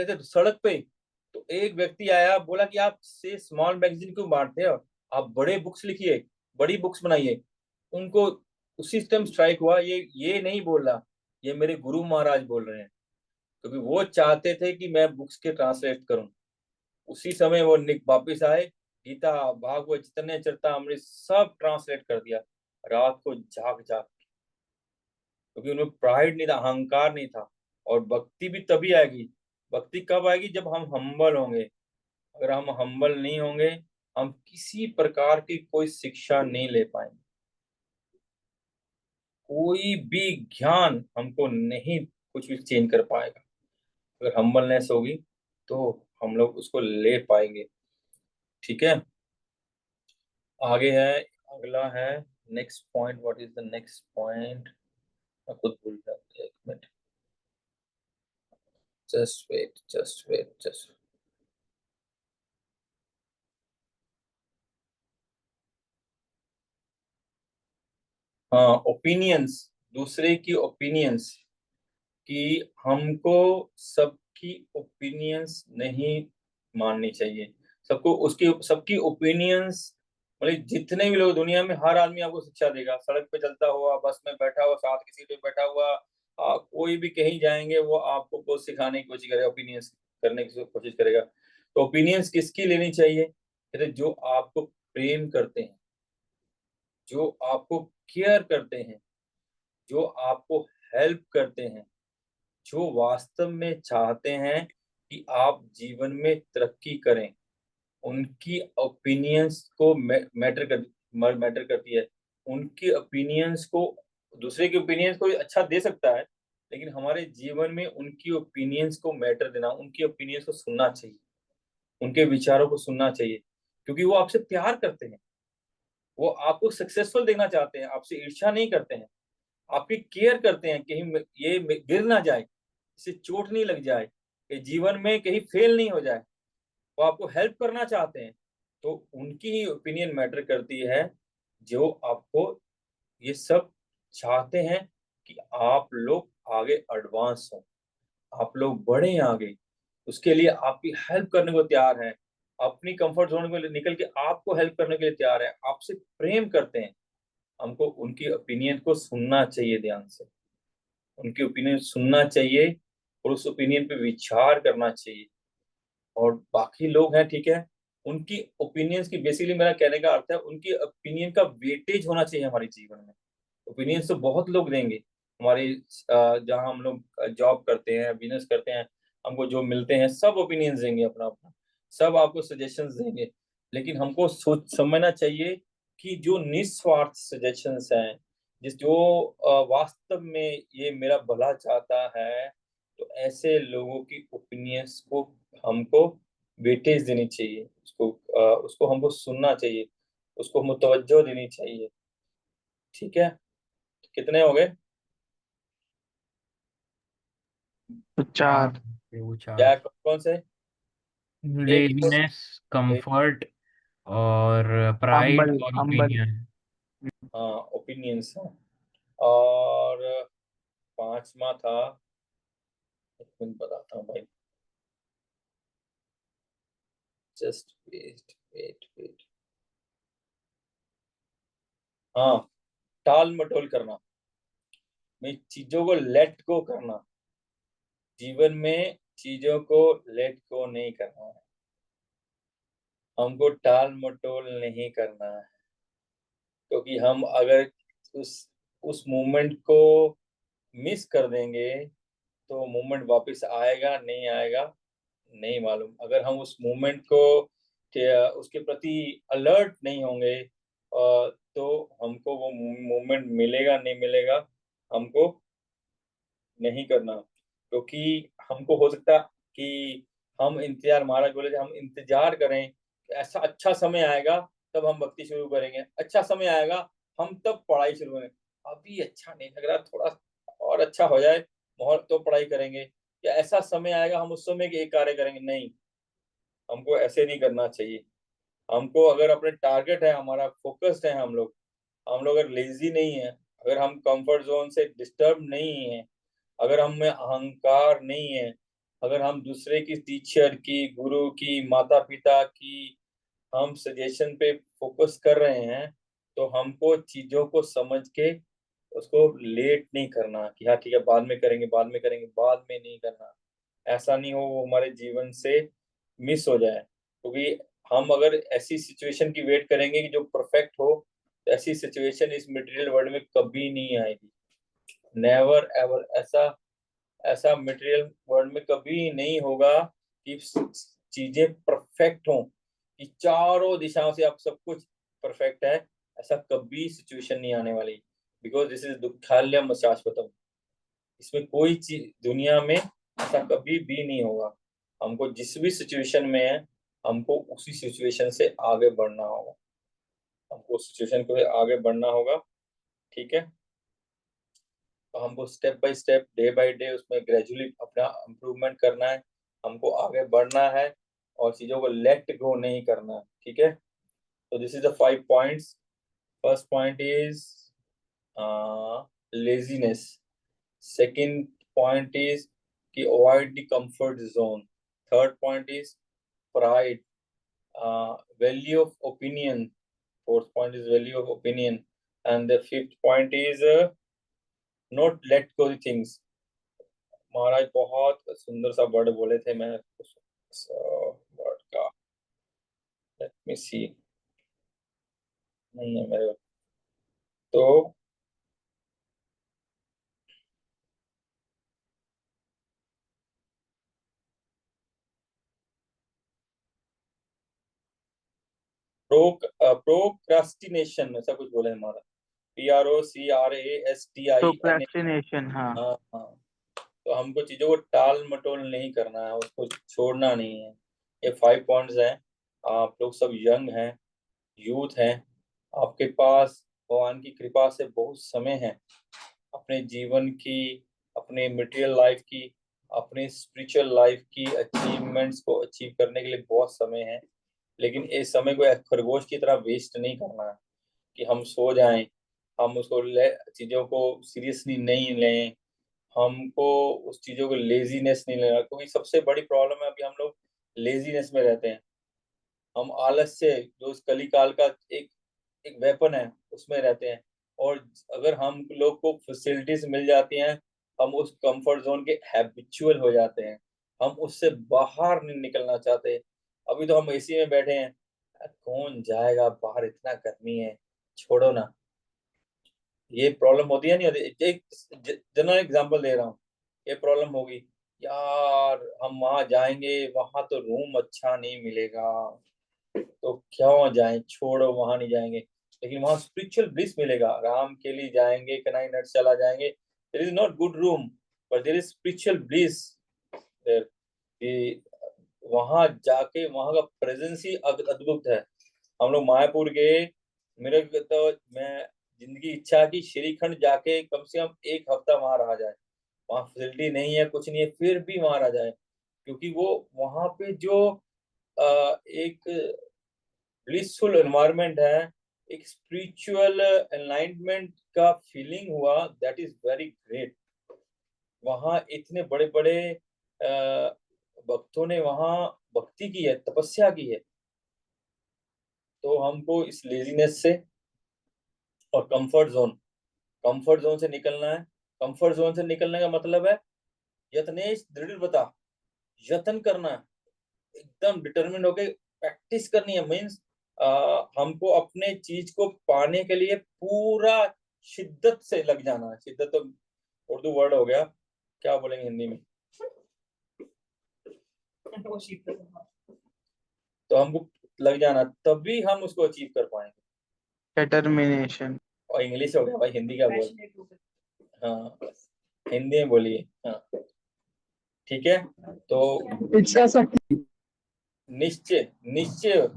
थे सड़क पे। तो एक व्यक्ति आया, बोला कि आप से स्मॉल मैगजीन क्यों बांटते हो, आप बड़े बुक्स लिखिए, बड़ी बुक्स बनाइए। उनको उसी टाइम स्ट्राइक हुआ, ये नहीं बोल रहा, ये मेरे गुरु महाराज बोल रहे हैं, क्योंकि वो चाहते थे कि मैं बुक्स के ट्रांसलेट करूं। उसी समय वो वापिस आए, गीता भागवत चैतन्य चरितमृत सब ट्रांसलेट कर दिया, रात को जाग जाग, क्योंकि उनमें प्राइड नहीं था, अहंकार नहीं था। और भक्ति भी तभी आएगी, भक्ति कब आएगी, जब हम हम्बल होंगे। अगर हम हम्बल नहीं होंगे, हम किसी प्रकार की कोई शिक्षा नहीं ले पाएंगे, कोई भी ज्ञान हमको नहीं कुछ भी चेंज कर पाएगा। अगर हम्बलनेस होगी तो हम लोग उसको ले पाएंगे। ठीक है, आगे है, अगला है next point. What is the next point, मैं खुद भूल जाता, एक मिनट, जस्ट हाँ, ओपिनियंस, दूसरे की ओपिनियंस, कि हमको सबकी ओपिनियंस नहीं माननी चाहिए। सबको उसकी सबकी ओपिनियंस, मतलब जितने भी लोग दुनिया में, हर आदमी आपको शिक्षा देगा। सड़क पे चलता हुआ, बस में बैठा हुआ, साथ की सीट पे बैठा हुआ, कोई भी कहीं जाएंगे, वो आपको कुछ सिखाने की कोशिश करेगा, ओपिनियंस करने की कोशिश करेगा। तो ओपिनियंस किसकी लेनी चाहिए, कहते जो आपको प्रेम करते हैं, जो आपको केयर करते हैं, जो आपको हेल्प करते हैं, जो वास्तव में चाहते हैं कि आप जीवन में तरक्की करें, उनकी ओपिनियंस को मैटर करती है। उनकी ओपिनियंस को, दूसरे की ओपिनियंस को अच्छा दे सकता है, लेकिन हमारे जीवन में उनकी ओपिनियंस को मैटर देना, उनकी ओपिनियंस को सुनना चाहिए, उनके विचारों को सुनना चाहिए, क्योंकि वो आपसे प्यार करते हैं, वो आपको सक्सेसफुल देखना चाहते हैं, आपसे ईर्ष्या नहीं करते हैं, आपकी केयर करते हैं, कहीं ये गिर ना जाए, इसे चोट नहीं लग जाए, ये जीवन में कहीं फेल नहीं हो जाए, वो आपको हेल्प करना चाहते हैं। तो उनकी ही ओपिनियन मैटर करती है, जो आपको ये सब चाहते हैं कि आप लोग आगे एडवांस हो, आप लोग बढ़े आगे, उसके लिए आपकी हेल्प करने को तैयार हैं, अपनी कंफर्ट जोन में निकल के आपको हेल्प करने के लिए तैयार हैं, आपसे प्रेम करते हैं। हमको उनकी ओपिनियन को सुनना चाहिए ध्यान से, उनकी ओपिनियन सुनना चाहिए और उस ओपिनियन पे विचार करना चाहिए। और बाकी लोग हैं, ठीक है, उनकी ओपिनियंस की, बेसिकली मेरा कहने का अर्थ है उनकी ओपिनियन का वेटेज होना चाहिए हमारे जीवन में। ओपिनियंस तो बहुत लोग देंगे हमारे, जहाँ हम लोग जॉब करते हैं, बिजनेस करते हैं, हमको जो मिलते हैं सब ओपिनियंस देंगे अपना अपना, सब आपको सजेशंस देंगे, लेकिन हमको सोच समझना चाहिए कि जो निस्वार्थ सजेशंस हैं, जिस जो वास्तव में ये मेरा भला चाहता है, तो ऐसे लोगों की ओपिनियंस को हमको वेटेज देनी चाहिए, उसको हमको सुनना चाहिए, उसको हमको तवज्जो देनी चाहिए। ठीक है, कितने हो गए? तो चार। 4। वो क्या 4। कौन कौन से? एक ही बोल। लेजीनेस, कंफर्ट और प्राइड हम्बल और हम्बल। ओपिनियन। हाँ, ओपिनियंस है। और पांचवा था, एक मिनट बताता हूँ भाई, जस्ट वेट वेट वेट। हाँ, टाल मटोल करना, मैं चीजों को लेट गो करना, जीवन में चीजों को लेट गो नहीं करना है, हमको टाल मटोल नहीं करना है, क्योंकि हम अगर उस उस मोमेंट को मिस कर देंगे, तो मोमेंट वापस आएगा नहीं आएगा नहीं मालूम। अगर हम उस मोमेंट को उसके प्रति अलर्ट नहीं होंगे, तो हमको वो मोमेंट मिलेगा नहीं मिलेगा, हमको नहीं करना, क्योंकि हमको हो सकता कि हम इंतजार, महाराज बोले थे हम इंतजार करें कि ऐसा अच्छा समय आएगा तब हम भक्ति शुरू करेंगे, अच्छा समय आएगा हम तब पढ़ाई शुरू करेंगे, अभी अच्छा नहीं लग रहा, थोड़ा और अच्छा हो जाए माहौल तो पढ़ाई करेंगे, या ऐसा समय आएगा हम उस समय एक कार्य करेंगे। नहीं, हमको ऐसे नहीं करना चाहिए। हमको अगर अपने टारगेट है, हमारा फोकस्ड है, हम लोग अगर लेजी नहीं है, अगर हम कंफर्ट जोन से डिस्टर्ब नहीं है, अगर हम में अहंकार नहीं है, अगर हम दूसरे की टीचर की, गुरु की, माता पिता की हम सजेशन पे फोकस कर रहे हैं, तो हमको चीजों को समझ के उसको लेट नहीं करना कि हाँ ठीक है बाद में करेंगे बाद में करेंगे, बाद में नहीं करना। ऐसा नहीं हो वो हमारे जीवन से मिस हो जाए, क्योंकि हम अगर ऐसी सिचुएशन की वेट करेंगे कि जो परफेक्ट हो, तो ऐसी सिचुएशन इस मटेरियल वर्ल्ड में कभी नहीं आएगी। नेवर एवर, ऐसा ऐसा मटेरियल वर्ल्ड में कभी नहीं होगा कि चीजें परफेक्ट हों, कि चारों दिशाओं से अब सब कुछ परफेक्ट है, ऐसा कभी सिचुएशन नहीं आने वाली, बिकॉज दिस इज दुखालयम शाश्वतम। इसमें कोई चीज दुनिया में ऐसा कभी भी नहीं होगा। हमको जिस भी सिचुएशन में है, हमको उसी सिचुएशन से आगे बढ़ना होगा, हमको उस सिचुएशन को आगे बढ़ना होगा। ठीक है, तो हमको step by step, day by day उसमें ग्रेजुअली अपना इम्प्रूवमेंट करना है, हमको आगे बढ़ना है और चीजों को लेट गो नहीं करना है। ठीक है, तो this is the 5 points. First point is laziness, second point is कि avoid the comfort zone, third point is pride, value of opinion, fourth point is value of opinion, and the fifth point is not let go the things। महाराज बहुत सुंदर सा वर्ड बोले थे, मैं उस वर्ड का लेट मी सी, नहीं है मेरे, तो प्रोक्रास्टिनेशन ऐसा कुछ बोले हमारा, PROCRASTINA। प्रोक्रेस्टिनेशन, हाँ। हाँ हाँ। तो हमको चीजों को टाल मटोल नहीं करना है, उसको छोड़ना नहीं है। ये 5 पॉइंट्स हैं। आप लोग सब यंग हैं, यूथ हैं, आपके पास भगवान की कृपा से बहुत समय है अपने जीवन की, अपने मटेरियल लाइफ की, अपनी स्पिरिचुअल लाइफ की अचीवमेंट्स को अचीव करने के लिए बहुत समय है। लेकिन इस समय को एक खरगोश की तरह वेस्ट नहीं करना है कि हम सो जाएं, हम उसको चीज़ों को सीरियसली नहीं लें, हमको उस चीज़ों को लेजीनेस नहीं लेना। क्योंकि सबसे बड़ी प्रॉब्लम है अभी हम लोग लेजीनेस में रहते हैं। हम आलस से, जो उस कली काल का एक एक वेपन है, उसमें रहते हैं। और अगर हम लोग को फैसिलिटीज मिल जाती हैं, हम उस कंफर्ट जोन के हैबिचुअल हो जाते हैं, हम उससे बाहर नहीं निकलना चाहते। अभी तो हम एसी में बैठे हैं, कौन जाएगा बाहर, इतना गर्मी है, छोड़ो ना। ये प्रॉब्लम होती है नहीं होती? एक जनरल एग्जांपल दे रहा हूँ, ये प्रॉब्लम होगी यार, हम वहां जाएंगे, वहां तो रूम अच्छा नहीं मिलेगा, तो क्यों जाएं, छोड़ो, वहां नहीं जाएंगे। लेकिन वहां स्पिरिचुअल ब्लिस मिलेगा, राम के लिए जाएंगे, कनाई नट चला जाएंगे, there is not good room but there is spiritual bliss there. वहां जाके वहां का प्रेजेंस ही अद्भुत है। हम लोग मायापुर गए, मेरे को तो मैं जिंदगी इच्छा की श्रीखंड जाके कम से कम एक हफ्ता वहां रहा जाए। वहां फैसिलिटी नहीं है, कुछ नहीं है, फिर भी वहां रह जाए, क्योंकि वो वहां पे जो एक ब्लिसफुल एनवायरनमेंट है, एक स्पिरिचुअल एनलाइटमेंट का फीलिंग हुआ, दैट इज वेरी ग्रेट। वहाँ इतने बड़े बड़े भक्तों ने वहाँ भक्ति की है, तपस्या की है। तो हमको इस लेजीनेस से और कंफर्ट जोन से निकलना है। कंफर्ट जोन से निकलने का मतलब है यत्नेश दृढ़ता, यत्न करना है, एकदम डिटरमिन होके प्रैक्टिस करनी है। मीन्स हमको अपने चीज को पाने के लिए पूरा शिद्दत से लग जाना है। शिद्दत तो उर्दू वर्ड हो गया, क्या बोलेंगे हिंदी में? तो हमको लग जाना, तभी हम उसको अचीव कर पाएंगे। डिटर्मिनेशन। और इंग्लिश हो गया भाई, हिंदी का बोल। हाँ, हिंदी में बोलिए। हाँ, ठीक है। तो निश्चय, निश्चय,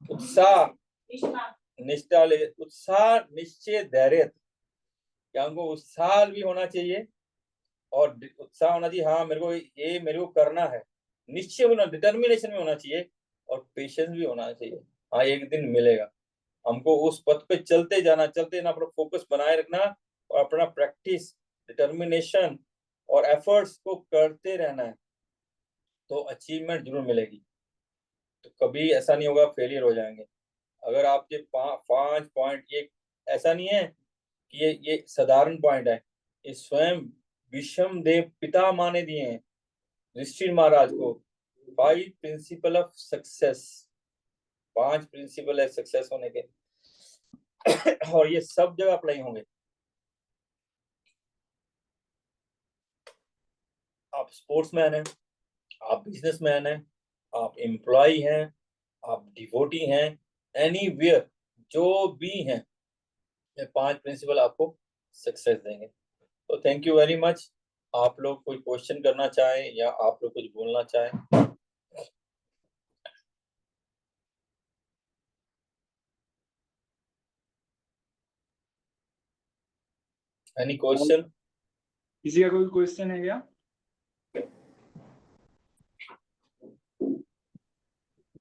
उत्साह, निष्ठा, उत्साह, निश्चय, धैर्य। क्या हमको उत्साह भी होना चाहिए और उत्साह होना चाहिए, हाँ मेरे को करना है। निश्चय होना, डिटर्मिनेशन भी होना चाहिए और पेशेंस भी होना चाहिए। हाँ, एक दिन मिलेगा। हमको उस पथ पे चलते जाना, अपना फोकस बनाए रखना और अपना प्रैक्टिस, डिटर्मिनेशन और एफर्ट्स को करते रहना है, तो अचीवमेंट जरूर मिलेगी। तो कभी ऐसा नहीं होगा फेलियर हो जाएंगे। अगर आपके 5 पॉइंट, ये ऐसा नहीं है कि ये साधारण पॉइंट है, ये स्वयं विषम देव पिता माने दिए हैं ऋषि महाराज को। 5 प्रिंसिपल ऑफ सक्सेस, 5 प्रिंसिपल है सक्सेस होने के। और ये सब जगह अप्लाई होंगे। आप स्पोर्ट्समैन हैं, आप बिजनेसमैन हैं, आप एम्प्लॉय हैं, आप डिवोटी हैं, एनीवेयर जो भी हैं, ये 5 प्रिंसिपल आपको सक्सेस देंगे। तो थैंक यू वेरी मच। आप लोग कोई क्वेश्चन करना चाहें या आप लोग कुछ बोलना चाहें? Any question? किसी का कोई क्वेश्चन है क्या?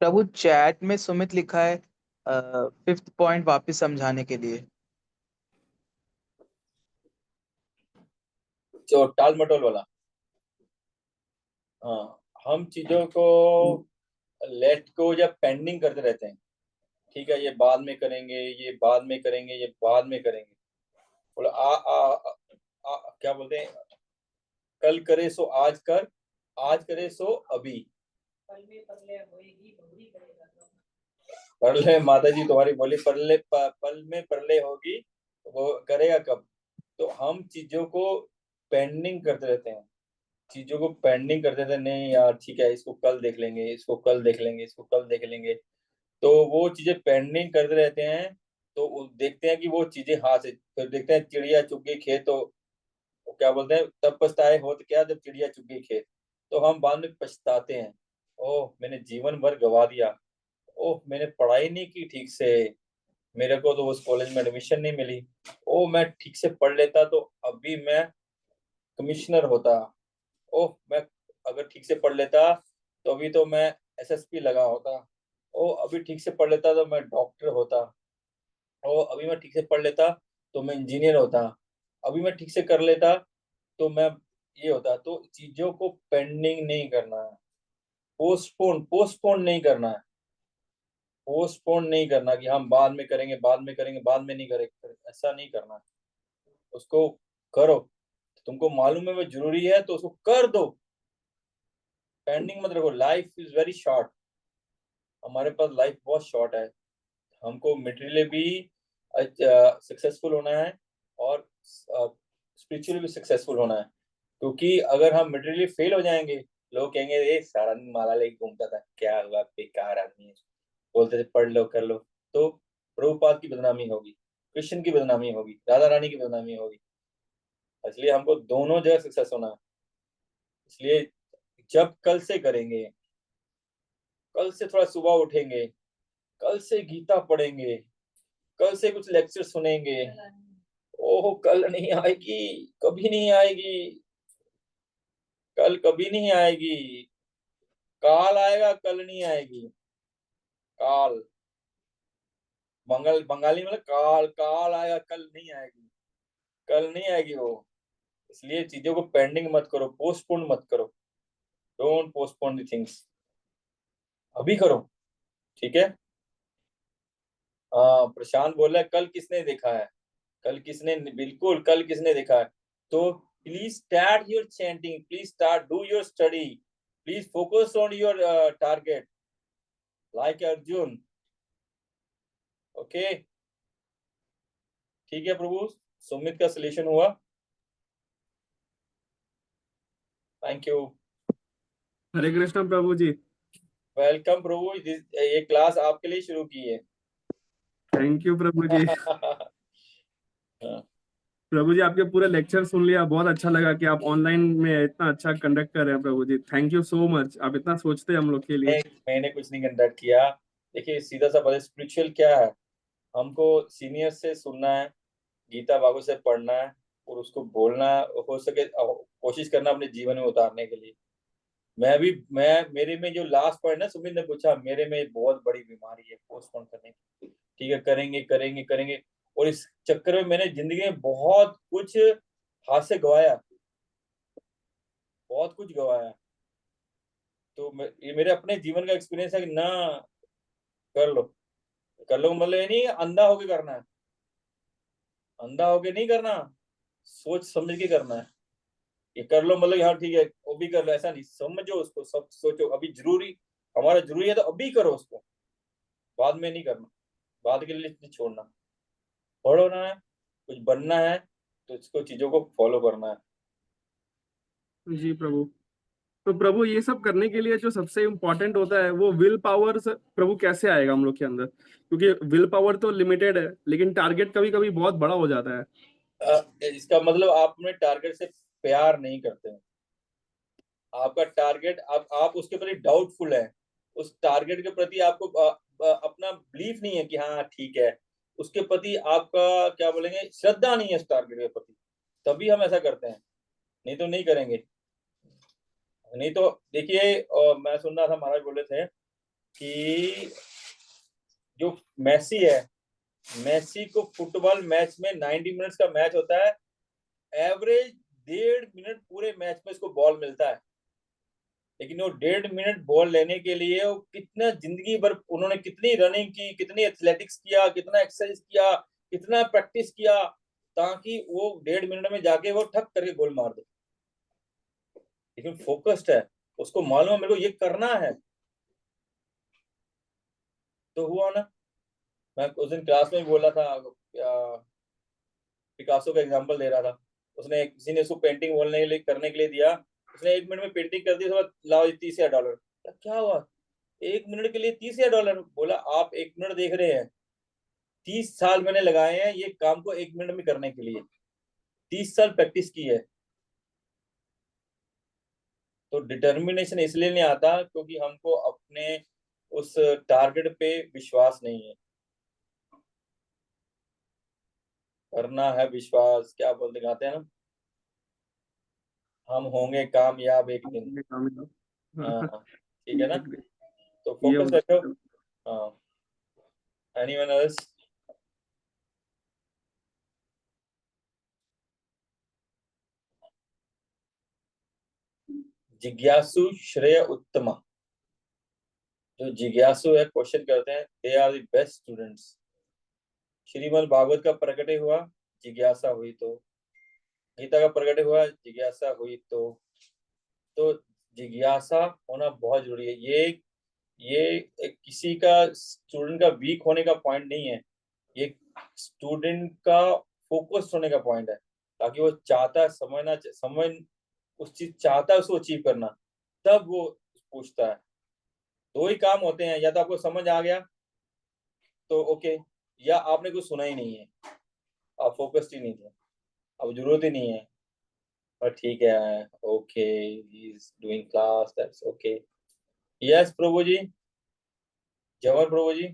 प्रभु, चैट में सुमित लिखा है 5th पॉइंट वापस समझाने के लिए। जो टाल मटोल वाला, हाँ, हम चीजों को लेट को या पेंडिंग करते रहते हैं। ठीक है, ये बाद में करेंगे, ये बाद में करेंगे, ये बाद में करेंगे। बोला क्या बोलते हैं, कल करे सो आज कर, आज करे सो अभी। परले, माता जी तुम्हारी बोली, परले पल में परले होगी, वो करेगा कब? तो हम चीजों को पेंडिंग करते रहते हैं, चीजों को पेंडिंग करते थे। नहीं यार ठीक है, इसको कल देख लेंगे, इसको कल देख लेंगे, इसको कल देख लेंगे। तो वो चीजें पेंडिंग करते रहते हैं, तो देखते हैं कि वो चीजें हाथ से, फिर देखते हैं चिड़िया चुग गई खेत, तो वो क्या बोलते हैं, तब पछताए हो तो क्या, जब चिड़िया चुग गई खेत। तो हम बाद में पछताते हैं, ओह मैंने जीवन भर गवा दिया, ओह मैंने पढ़ाई नहीं की ठीक से, मेरे को तो उस कॉलेज में एडमिशन नहीं मिली, ओह मैं ठीक से पढ़ लेता तो अभी मैं कमिश्नर होता, ओह मैं अगर ठीक से पढ़ लेता तो अभी तो मैं एसएसपी लगा होता, ओह अभी ठीक से पढ़ लेता तो मैं डॉक्टर होता, ओह अभी मैं ठीक से पढ़ लेता तो मैं इंजीनियर होता, अभी मैं ठीक से कर लेता तो मैं ये होता। तो चीजों को पेंडिंग नहीं करना है, पोस्टपोन पोस्टपोन नहीं करना है, पोस्टपोन नहीं करना कि हम बाद में करेंगे, बाद में करेंगे, बाद में नहीं करेंगे, ऐसा नहीं करना है। उसको करो, तुमको मालूम है वो जरूरी है तो उसको कर दो, पेंडिंग मत रखो। लाइफ इज वेरी शॉर्ट, हमारे पास लाइफ बहुत शॉर्ट है, हमको मटेरियली भी सक्सेसफुल होना है और स्पिरिचुअली भी सक्सेसफुल होना है। क्योंकि अगर हम मटेरियली फेल हो जाएंगे, लोग कहेंगे ये सारा दिन माला लेके घूमता था, क्या हुआ, बेकार आदमी है, बोलते थे पढ़ लो कर लो। तो प्रभुपाद की बदनामी होगी, कृष्ण की बदनामी होगी, राधा रानी की बदनामी होगी। इसलिए हमको दोनों जगह सक्सेस होना है। इसलिए जब कल से करेंगे, कल से थोड़ा सुबह उठेंगे, कल से गीता पढ़ेंगे, कल से कुछ लेक्चर सुनेंगे, ओह कल नहीं आएगी, कभी नहीं आएगी, कल कभी नहीं आएगी, काल आएगा कल नहीं आएगी। काल बंगाली में काल, काल आएगा कल नहीं आएगी, कल नहीं आएगी वो। इसलिए चीजों को पेंडिंग मत करो, पोस्टपोन मत करो, डोंट पोस्टपोन द थिंग्स, अभी करो, ठीक है। प्रशांत बोल रहा है कल किसने देखा है, कल किसने, बिल्कुल कल किसने देखा है। तो please start your chanting, please start do your study, please focus on your target like Arjun, okay. ठीक है प्रभु, सुमित का सॉल्यूशन हुआ, थैंक यू, हरे कृष्ण प्रभु जी। वेलकम प्रभु, ये क्लास आपके लिए शुरू की है। थैंक यू प्रभु जी। प्रभु जी आपके पूरे लेक्चर सुन लिया, बहुत अच्छा लगा कि आप ऑनलाइन में इतना अच्छा कंडक्ट कर रहे हैं प्रभु जी। थैंक यू सो मच, आप इतना सोचते हैं हम लोग के लिए। मैंने कुछ नहीं कंडक्ट किया। देखिए सीधा सा पता, स्पिरिचुअल क्या है, हमको सीनियर से सुनना है, गीता भागवत से पढ़ना है और उसको बोलना, हो सके कोशिश करना अपने जीवन में उतारने के लिए। मैं मेरे में जो लास्ट पॉइंट ना, सुमित ने पूछा, मेरे में बहुत बड़ी बीमारी है पोस्टपोन करने की। ठीक है, करेंगे करेंगे करेंगे, और इस चक्कर में मैंने जिंदगी में बहुत कुछ हाथ से गवाया, बहुत कुछ गवाया। तो ये मेरे अपने जीवन का एक्सपीरियंस है कि ना, कर लो, कर लो मतलब ये नहीं अंधा होके करना है, अंधा होके नहीं करना, सोच समझ के करना है। ये कर लो मतलब हाँ ठीक है वो भी कर लो, ऐसा नहीं, समझो उसको, सब सोचो अभी जरूरी, हमारा जरूरी है तो अभी करो उसको, बाद में नहीं करना, बाद के लिए नहीं छोड़ना। पढ़ना है, कुछ बनना है तो इसको चीजों को फॉलो करना है। जी प्रभु। तो प्रभु ये सब करने के लिए जो सबसे इम्पोर्टेंट होता है वो विल पावर प्रभु कैसे आएगा हम लोग के अंदर, क्योंकि विल पावर तो लिमिटेड है लेकिन टारगेट कभी कभी बहुत बड़ा हो जाता है। इसका मतलब आप अपने टारगेट से प्यार नहीं करते हैं, आपका टारगेट आप उसके प्रति डाउटफुल है, उस टारगेट के प्रति आपको अपना बिलीफ नहीं है कि हाँ ठीक है, उसके प्रति आपका क्या बोलेंगे, श्रद्धा नहीं है उस टारगेट के प्रति, तभी हम ऐसा करते हैं, नहीं तो नहीं करेंगे। नहीं तो देखिए, मैं सुन रहा था महाराज बोले थे कि जो मेसी है, मेसी को फुटबॉल मैच में 90 मिनट्स का मैच होता है, एवरेज 1.5 मिनट पूरे मैच में इसको बॉल मिलता है, लेकिन वो 1.5 मिनट बॉल लेने के लिए वो कितना जिंदगी भर उन्होंने कितनी रनिंग की, कितनी एथलेटिक्स किया, कितना एक्सरसाइज किया, कितना प्रैक्टिस किया, ताकि वो 1.5 मिनट में जाके वो ठक करके गोल मार दे। लेकिन फोकस्ड है, उसको मालूम है मेरे को ये करना है, तो हुआ ना। मैं उस दिन क्लास में बोला था, पिकासो का एग्जांपल दे रहा था, उसने किसी ने उसको पेंटिंग बोलने के लिए करने के लिए दिया, उसने 1 मिनट में पेंटिंग कर दी, उसके बाद लाओ $30,000, क्या हुआ, 1 मिनट के लिए $30,000। बोला आप 1 मिनट देख रहे हैं, 30 साल मैंने लगाए हैं ये काम को 1 मिनट में करने के लिए, 30 साल प्रैक्टिस की है। तो डिटर्मिनेशन इसलिए नहीं आता क्योंकि हमको अपने उस टारगेट पे विश्वास नहीं है। करना है विश्वास, क्या बोल दिखाते हैं ना, हम होंगे कामयाब एक दिन। हाँ, ठीक है ना, तो ये फोकस रखो। हाँ, एनीवन एल्स? जिज्ञासु श्रेय उत्तम, जो जिज्ञासु है क्वेश्चन करते हैं, they are the best students. Shrimad Bhagavat का प्रकट हुआ, जिज्ञासा हुई तो, गीता का प्रकट हुआ, जिज्ञासा हुई तो जिज्ञासा होना बहुत जरूरी है। ये किसी का स्टूडेंट का वीक होने का पॉइंट नहीं है, ये स्टूडेंट का फोकस होने का पॉइंट है, ताकि वो चाहता है समझ उस चीज चाहता है उसको अचीव करना, तब वो पूछता है। दो ही काम होते हैं, या तो आपको समझ आ गया तो ओके, या आपने कुछ सुना ही नहीं है, आप फोकस्ड ही नहीं थे, अब जरूरत ही नहीं है, पर ठीक है, okay he is doing class, that's okay. Yes प्रभु जी, जवाहर प्रभु जी,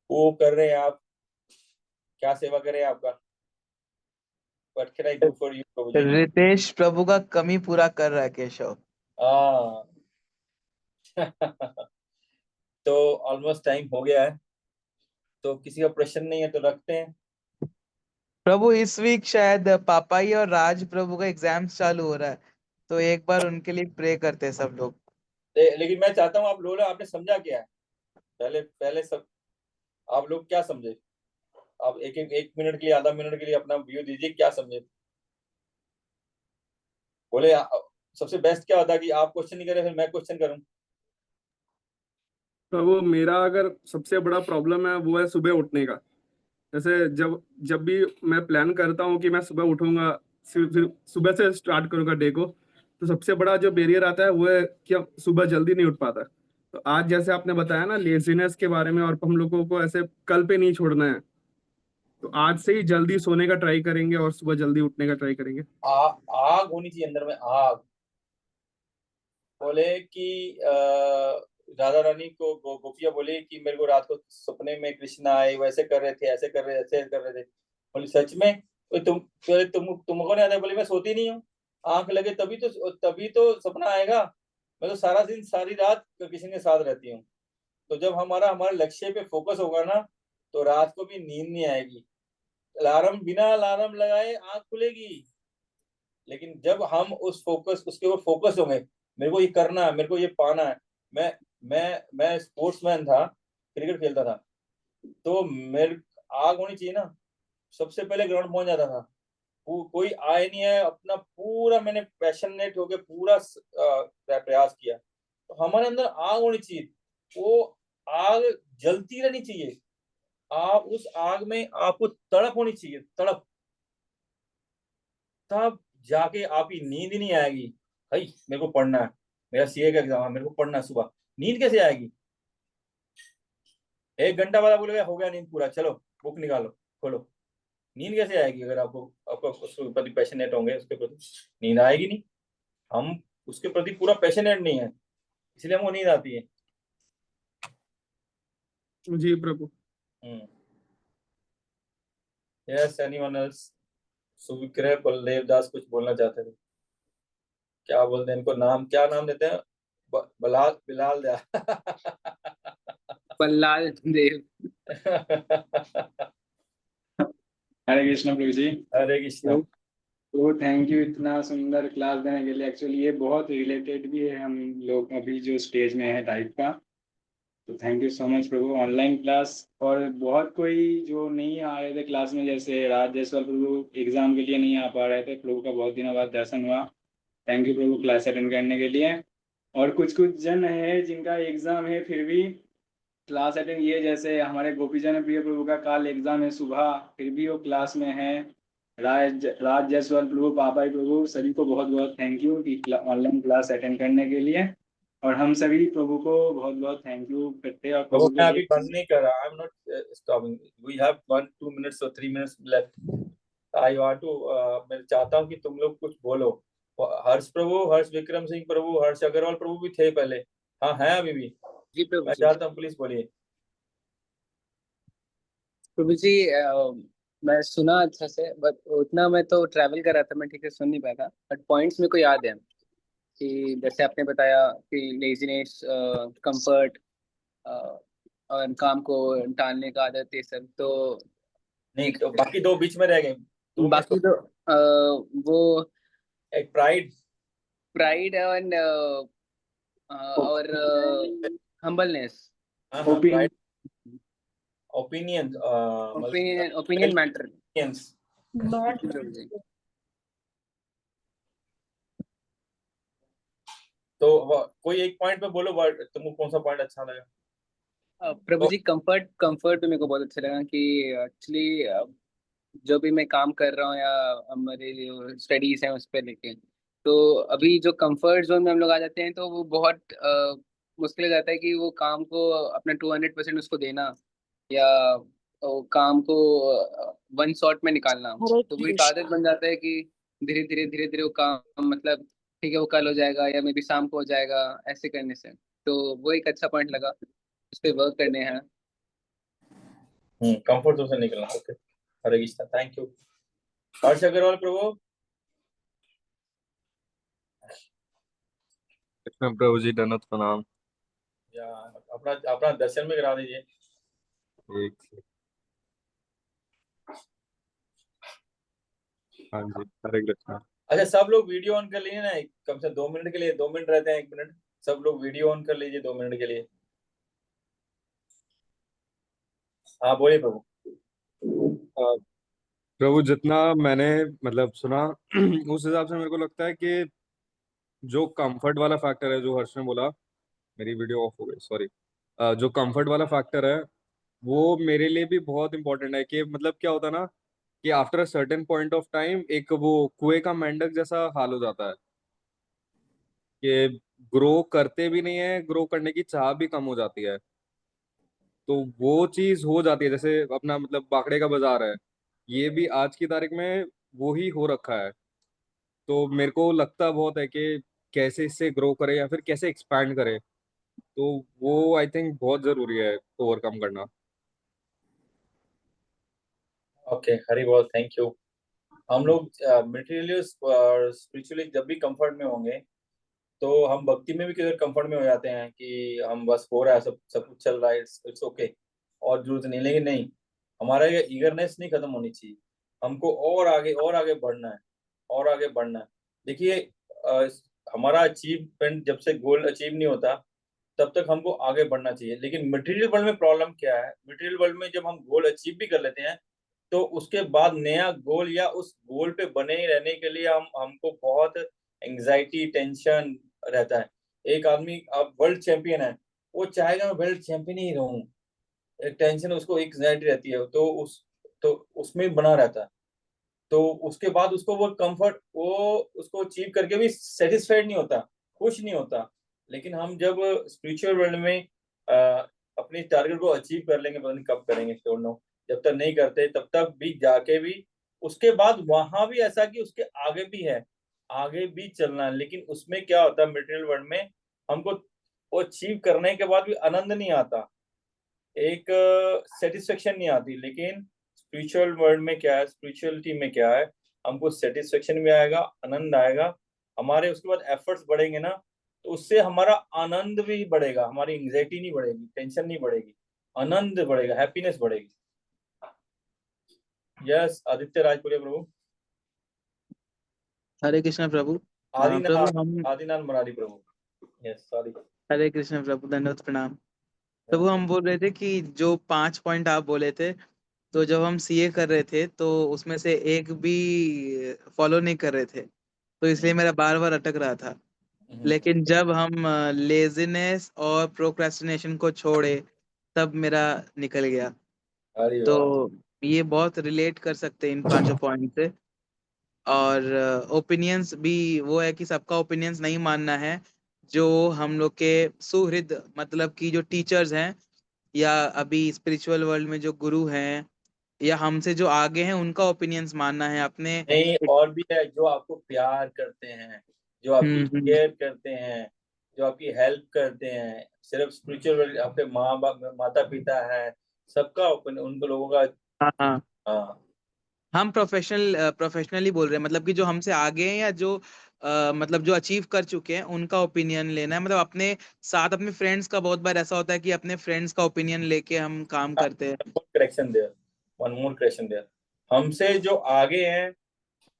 वो कर रहे हैं आप, क्या सेवा कर रहे हैं आपका? What can I do for you, प्रभु जी? रितेश प्रभु का कमी पूरा कर रहा है केशव। हाँ तो ऑलमोस्ट टाइम हो गया है, तो किसी का प्रश्न नहीं है तो रखते हैं। प्रभु इस वीक शायद पापाई और राज प्रभु का एग्जाम्स चालू हो रहा है, तो एक बार उनके लिए प्रे करते हैं सब लोग। लेकिन मैं चाहता हूँ आप लोग, आपने समझा क्या है? पहले सब आप लोग क्या समझे? आप एक मिनट के लिए, आधा मिनट के लिए अपना व्यू दीजिए, क्या समझे? बोले सबसे बेस्ट क्या होता है कि आप क्वेश्चन नहीं करें फिर मैं क्वेश्चन करूं। तो वो मेरा अगर सबसे बड़ा प्रॉब्लम है वो है सुबह उठने का। जैसे जब भी मैं प्लान करता हूँ कि मैं सुबह उठूंगा, फिर सुबह से स्टार्ट करूंगा डे को, तो सबसे बड़ा जो बैरियर आता है वो है कि हम सुबह जल्दी नहीं उठ पाता। तो आज जैसे आपने बताया ना लेजीनेस के बारे में, और हम लोगों को ऐसे कल पे नहीं छोड़ना है, तो आज से ही जल्दी सोने का ट्राई करेंगे और सुबह जल्दी उठने का ट्राई करेंगे। आग होनी चाहिए अंदर में, आग। बोले कि राधा रानी को गोपिया बोले कि मेरे को रात को सपने में कृष्ण आए, वैसे कर रहे थे, ऐसे कर रहे, ऐसे कर रहे थे। बोले सच में? तो तुमको नहीं आता? बोले मैं सोती नहीं हूँ, आंख लगे तभी तो सपना आएगा। मैं तो सारा दिन सारी रात कृष्ण के साथ रहती हूँ। तो जब हमारे लक्ष्य पे फोकस होगा ना, तो रात को भी नींद नहीं आएगी। बिना अलार्म लगाए आंख खुलेगी, लेकिन जब हम उसके ऊपर फोकस होंगे, मेरे को ये करना है, मेरे को ये पाना है। मैं स्पोर्ट्समैन था, क्रिकेट खेलता था, तो मेरे आग होनी चाहिए ना, सबसे पहले ग्राउंड पहुंच जाता था। कोई आए नहीं है, अपना पूरा मैंने पैशनेट होके पूरा प्रयास किया। तो हमारे अंदर आग होनी चाहिए, वो आग जलती रहनी चाहिए। आप उस आग में आपको तड़प होनी चाहिए, तड़प, तब जाके आपकी नींद ही नहीं आएगी। भाई मेरे को पढ़ना है, मेरा सीए का एग्जाम है, मेरे को पढ़ना है सुबह, नींद कैसे आएगी? 1 घंटा बाद बोलेगा हो गया नींद पूरा, चलो बुक निकालो खोलो। नींद कैसे आएगी अगर आपको उसके प्रति पैशनेट होंगे, उसके प्रति नींद आएगी नहीं। हम उसके प्रति पूरा पैशनेट नहीं है, इसलिए हमको नींद आती है। जी प्रभु। Yes, anyone else? Suvikray Baldev Das कुछ बोलना चाहते थे, क्या बोलते हैं इनको, क्या नाम देते हैं? बिलाल दया बल्लाल देव। हरे कृष्ण प्रभु जी। हरे कृष्ण। तो थैंक यू इतना सुंदर क्लास देने के लिए। एक्चुअली ये बहुत रिलेटेड भी है हम लोग अभी जो स्टेज में है टाइप का। तो thank you so much Prabhu. Online class और बहुत कोई जो नहीं आ रहे थे क्लास में, जैसे राज जायसवाल प्रभु एग्जाम के लिए नहीं आ पा रहे थे, प्रभु का बहुत दिनों बाद दर्शन हुआ। Thank you Prabhu class attend करने के लिए। और कुछ जन है जिनका एग्जाम है फिर भी क्लास अटेंड किए, जैसे हमारे गोपीजन प्रिय प्रभु का कल एग्जाम है सुबह, फिर भी वो क्लास में है। राज जायसवाल प्रभु, पापा प्रभु, सभी को बहुत बहुत थैंक यू कि ऑनलाइन क्लास अटेंड करने के लिए। और हम सभी प्रभु को बहुत बहुत थैंक यू करते हैं और प्रभु प्रभु मैं के अभी लिए बंद नहीं कर रहा, I am not stopping, we have 1-2 minutes or 3 minutes left. I want to, मैं चाहता हूँ कि तुम लोग कुछ बोलो। हर्ष प्रभु, हर्ष विक्रम सिंह प्रभु, हर्ष अग्रवाल प्रभु भी थे पहले, हाँ है अभी भी। जी प्रभु मैं जी। चाहता हूँ प्लीज बोलिए। प्रभु जी मैं सुना अच्छा से, बट उतना मैं तो ट्रैवल कर रहा था, मैं ठीक से सुन नहीं पाया था, बट पॉइंट्स मेरे को याद है कि जैसे आपने बताया कि लेजीनेस, कंफर्ट और काम को टालने का आदत, ये सब तो नहीं एक। तो बाकी दो बीच में रह गए, 2 मिनट। बाकी तो वो एक प्राइड प्राइड और humbleness, opinion. Pride, opinion, opinion matter. तो कोई एक पॉइंट पे बोलो, तुमको कौन सा पॉइंट अच्छा लगा। प्रभु जी कंफर्ट पे मेरे को बहुत अच्छा लगा कि एक्चुअली जो भी मैं काम कर रहा हूँ या हमारे जो स्टडीज हैं उस पर लेके, तो अभी जो कंफर्ट जोन में हम लोग आ जाते हैं तो वो बहुत मुश्किल हो जाता है कि वो काम को अपना 200% उसको देना, या वो काम को वन शॉट में निकालना। तो वो एक आदत बन जाता है कि धीरे धीरे वो काम, मतलब ठीक है वो कल हो जाएगा या मे बी शाम को हो जाएगा, ऐसे करने से। तो वो एक अच्छा पॉइंट लगा, उस पर वर्क करने हैं। कंफर्ट जोन से निकलना, okay. Hare Krishna, thank you. Harsh Agarwal प्रभु। कृष्ण प्रभु जी, दंडवत प्रणाम। या अपना अपना दर्शन में करा दीजिए। एक से। हाँ जी, हरे कृष्णा। अच्छा सब लोग वीडियो ऑन कर लीजिए ना, कम से कम 2 मिनट के लिए, 2 मिनट रहते हैं, 1 मिनट। सब लोग वीडियो ऑन कर लीजिए 2 मिनट के लिए। हाँ बोलिए प्रभु। अ, प्रभु जितना मैंने मतलब सुना उस हिसाब से मेरे को लगता है कि जो कंफर्ट वाला फैक्टर है, जो हर्ष ने बोला, मेरी वीडियो ऑफ हो गई, सॉरी। जो कंफर्ट वाला फैक्टर है वो मेरे लिए भी बहुत इंपॉर्टेंट है। कि मतलब क्या होता है ना कि after a certain point of time एक वो कुएं का मेंढक जैसा हाल हो जाता है कि ग्रो करते भी नहीं है, ग्रो करने की चाह भी कम हो जाती है। तो वो चीज हो जाती है, जैसे अपना मतलब बाकड़े का बाजार है, ये भी आज की तारीख में वो ही हो रखा है। तो मेरे को लगता बहुत है कि कैसे इससे ग्रो करे या फिर कैसे एक्सपैंड करे। तो वो आई थिंक बहुत जरूरी है ओवरकम करना। ओके हरी बोल, थैंक यू। हम लोग मटेरियली और स्पिरिचुअली जब भी कंफर्ट में होंगे, तो हम भक्ति में भी किधर कंफर्ट में हो जाते हैं कि हम बस हो रहा है, सब सब कुछ चल रहा है, इट्स ओके, और जरूरत नहीं। लेकिन नहीं, हमारा ये ईगरनेस नहीं खत्म होनी चाहिए। हमको और आगे बढ़ना है, और आगे बढ़ना है। देखिए हमारा अचीवमेंट, जब से गोल अचीव नहीं होता तब तक हमको आगे बढ़ना चाहिए। लेकिन मटेरियल वर्ल्ड में प्रॉब्लम क्या है, मटेरियल वर्ल्ड में जब हम गोल अचीव भी कर लेते हैं तो उसके बाद नया गोल या उस गोल पे बने ही रहने के लिए हमको बहुत एंजाइटी, टेंशन रहता है। एक आदमी अब वर्ल्ड चैंपियन है, वो चाहेगा मैं वर्ल्ड चैंपियन ही रहूं, एक टेंशन उसको, एक एंजाइटी रहती है, तो उसमें बना रहता है। तो उसके बाद उसको वो कंफर्ट, वो उसको अचीव करके भी सेटिस्फाइड नहीं होता, खुश नहीं होता। लेकिन हम जब स्पिरिचुअल वर्ल्ड में अपनी टारगेट को अचीव कर लेंगे, पता नहीं कब करेंगे, डोंट नो, जब तक नहीं करते तब तक भी जाके भी उसके बाद वहां भी ऐसा कि उसके आगे भी है, आगे भी चलना है। लेकिन उसमें क्या होता है, मटेरियल वर्ल्ड में हमको वो अचीव करने के बाद भी आनंद नहीं आता, एक सेटिस्फेक्शन नहीं आती। लेकिन स्पिरिचुअल वर्ल्ड में क्या है, स्पिरिचुअलिटी में क्या है, हमको सेटिस्फेक्शन भी आएगा, आनंद आएगा, हमारे उसके बाद एफर्ट्स बढ़ेंगे ना, तो उससे हमारा आनंद भी बढ़ेगा, हमारी एंग्जाइटी नहीं बढ़ेगी, टेंशन नहीं बढ़ेगी, आनंद बढ़ेगा, हैप्पीनेस बढ़ेगी। यस आदित्य राज बोलिए प्रभु। हरे कृष्ण प्रभु। प्रभु हम आदिनाथ मरारी प्रभु। Yes sorry. हरे कृष्ण प्रभु, दंडवत प्रणाम। प्रभु हम बोल रहे थे कि जो 5 पॉइंट आप बोले थे, तो जब हम सीए कर रहे थे तो उसमें से एक भी फॉलो नहीं कर रहे थे, तो इसलिए मेरा बार बार अटक रहा था। लेकिन जब हम लेजीनेस और प्रोक्रेस्टिनेशन को छोड़े तब मेरा निकल गया। अरे तो वाह। ये बहुत रिलेट कर सकते हैं इन 5 पॉइंट से। और ओपिनियंस भी वो है कि सबका ओपिनियंस नहीं मानना है, जो हम लोग के सुहृद मतलब कि जो टीचर्स हैं या अभी स्पिरिचुअल वर्ल्ड में जो गुरु हैं या हमसे जो आगे हैं उनका ओपिनियंस मानना है अपने। नहीं, और भी है जो आपको प्यार करते हैं, जो आपकी हम्म। केयर करते हैं, जो आपकी हेल्प करते हैं। सिर्फ स्पिरिचुअल आपके माँ बाप माता पिता है, सबका उन लोगों का। हाँ हाँ, हाँ हम प्रोफेशनली बोल रहे हैं, मतलब कि जो हमसे आगे हैं या जो मतलब जो अचीव कर चुके हैं उनका ओपिनियन लेना है। मतलब अपने साथ अपने फ्रेंड्स का बहुत बार ऐसा होता है कि अपने फ्रेंड्स का ओपिनियन लेके हम काम करते हैं। Correction there, one more correction there. हमसे जो आगे हैं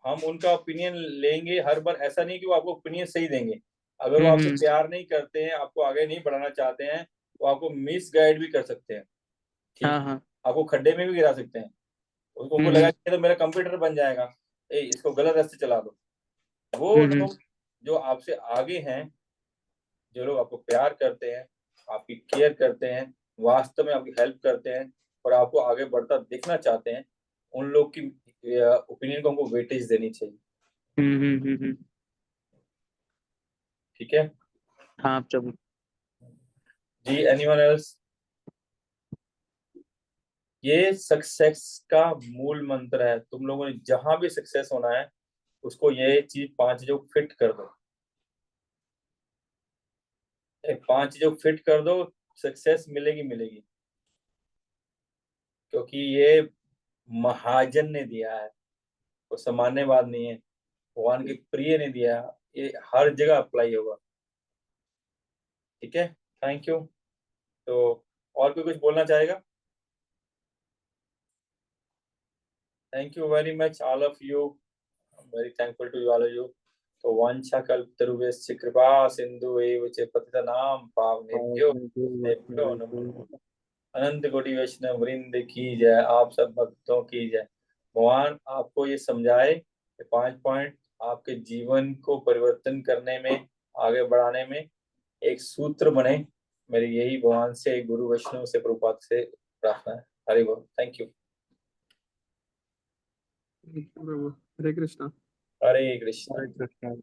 हम उनका ओपिनियन लेंगे हर बार। ऐसा नहीं कि वो आपको ओपिनियन सही देंगे, अगर वो आपसे हम्म। प्यार नहीं करते हैं, आपको आगे नहीं बढ़ाना चाहते हैं, वो आपको मिस गाइड भी कर सकते हैं। हाँ ठीक, हाँ। आपको खड्डे में भी गिरा सकते हैं। उनको लगा हम्म कि ये तो मेरा कंप्यूटर बन जाएगा, इसको गलत रास्ते चला दो। वो हम्म लोग जो आपसे आगे हैं, जो लोग आपको प्यार करते हैं, आपकी केयर करते हैं, वास्तव में आपकी हेल्प करते हैं और आपको आगे बढ़ता देखना चाहते हैं, उन लोग की ओपिनियन को हमको वेटेज देनी चाहिए। हम्म। ठीक है हाँ प्रभु। जी। Anyone else? ये सक्सेस का मूल मंत्र है। तुम लोगों ने जहां भी सक्सेस होना है उसको ये चीज 5 चीजों को फिट कर दो। 5 चीजों को फिट कर दो, सक्सेस मिलेगी मिलेगी। क्योंकि ये महाजन ने दिया है, वो सामान्य बात नहीं है। भगवान के प्रिय ने दिया है, ये हर जगह अप्लाई होगा। ठीक है, थैंक यू। तो और कोई कुछ बोलना चाहेगा? Thank you very much all of you, very thankful to all of you. तो वांछा कल्पतरुभ्यश्च कृपा सिंधु एव च पतितनां पावनेभ्यो वैष्णवेभ्यो नमो। अनंत कोटि वैष्णव वृंद की जय, आप सब भक्तों की जय। भगवान आपको ये समझाए कि 5 पॉइंट आपके जीवन को परिवर्तन करने में, आगे बढ़ाने में एक सूत्र बने। मेरी यही भगवान से, गुरु वैष्णव से, प्रभुपाद से प्रार्थना है। हरि बोल। Thank you. Prabhu Hare Krishna. Hare Krishna. Hare Krishna.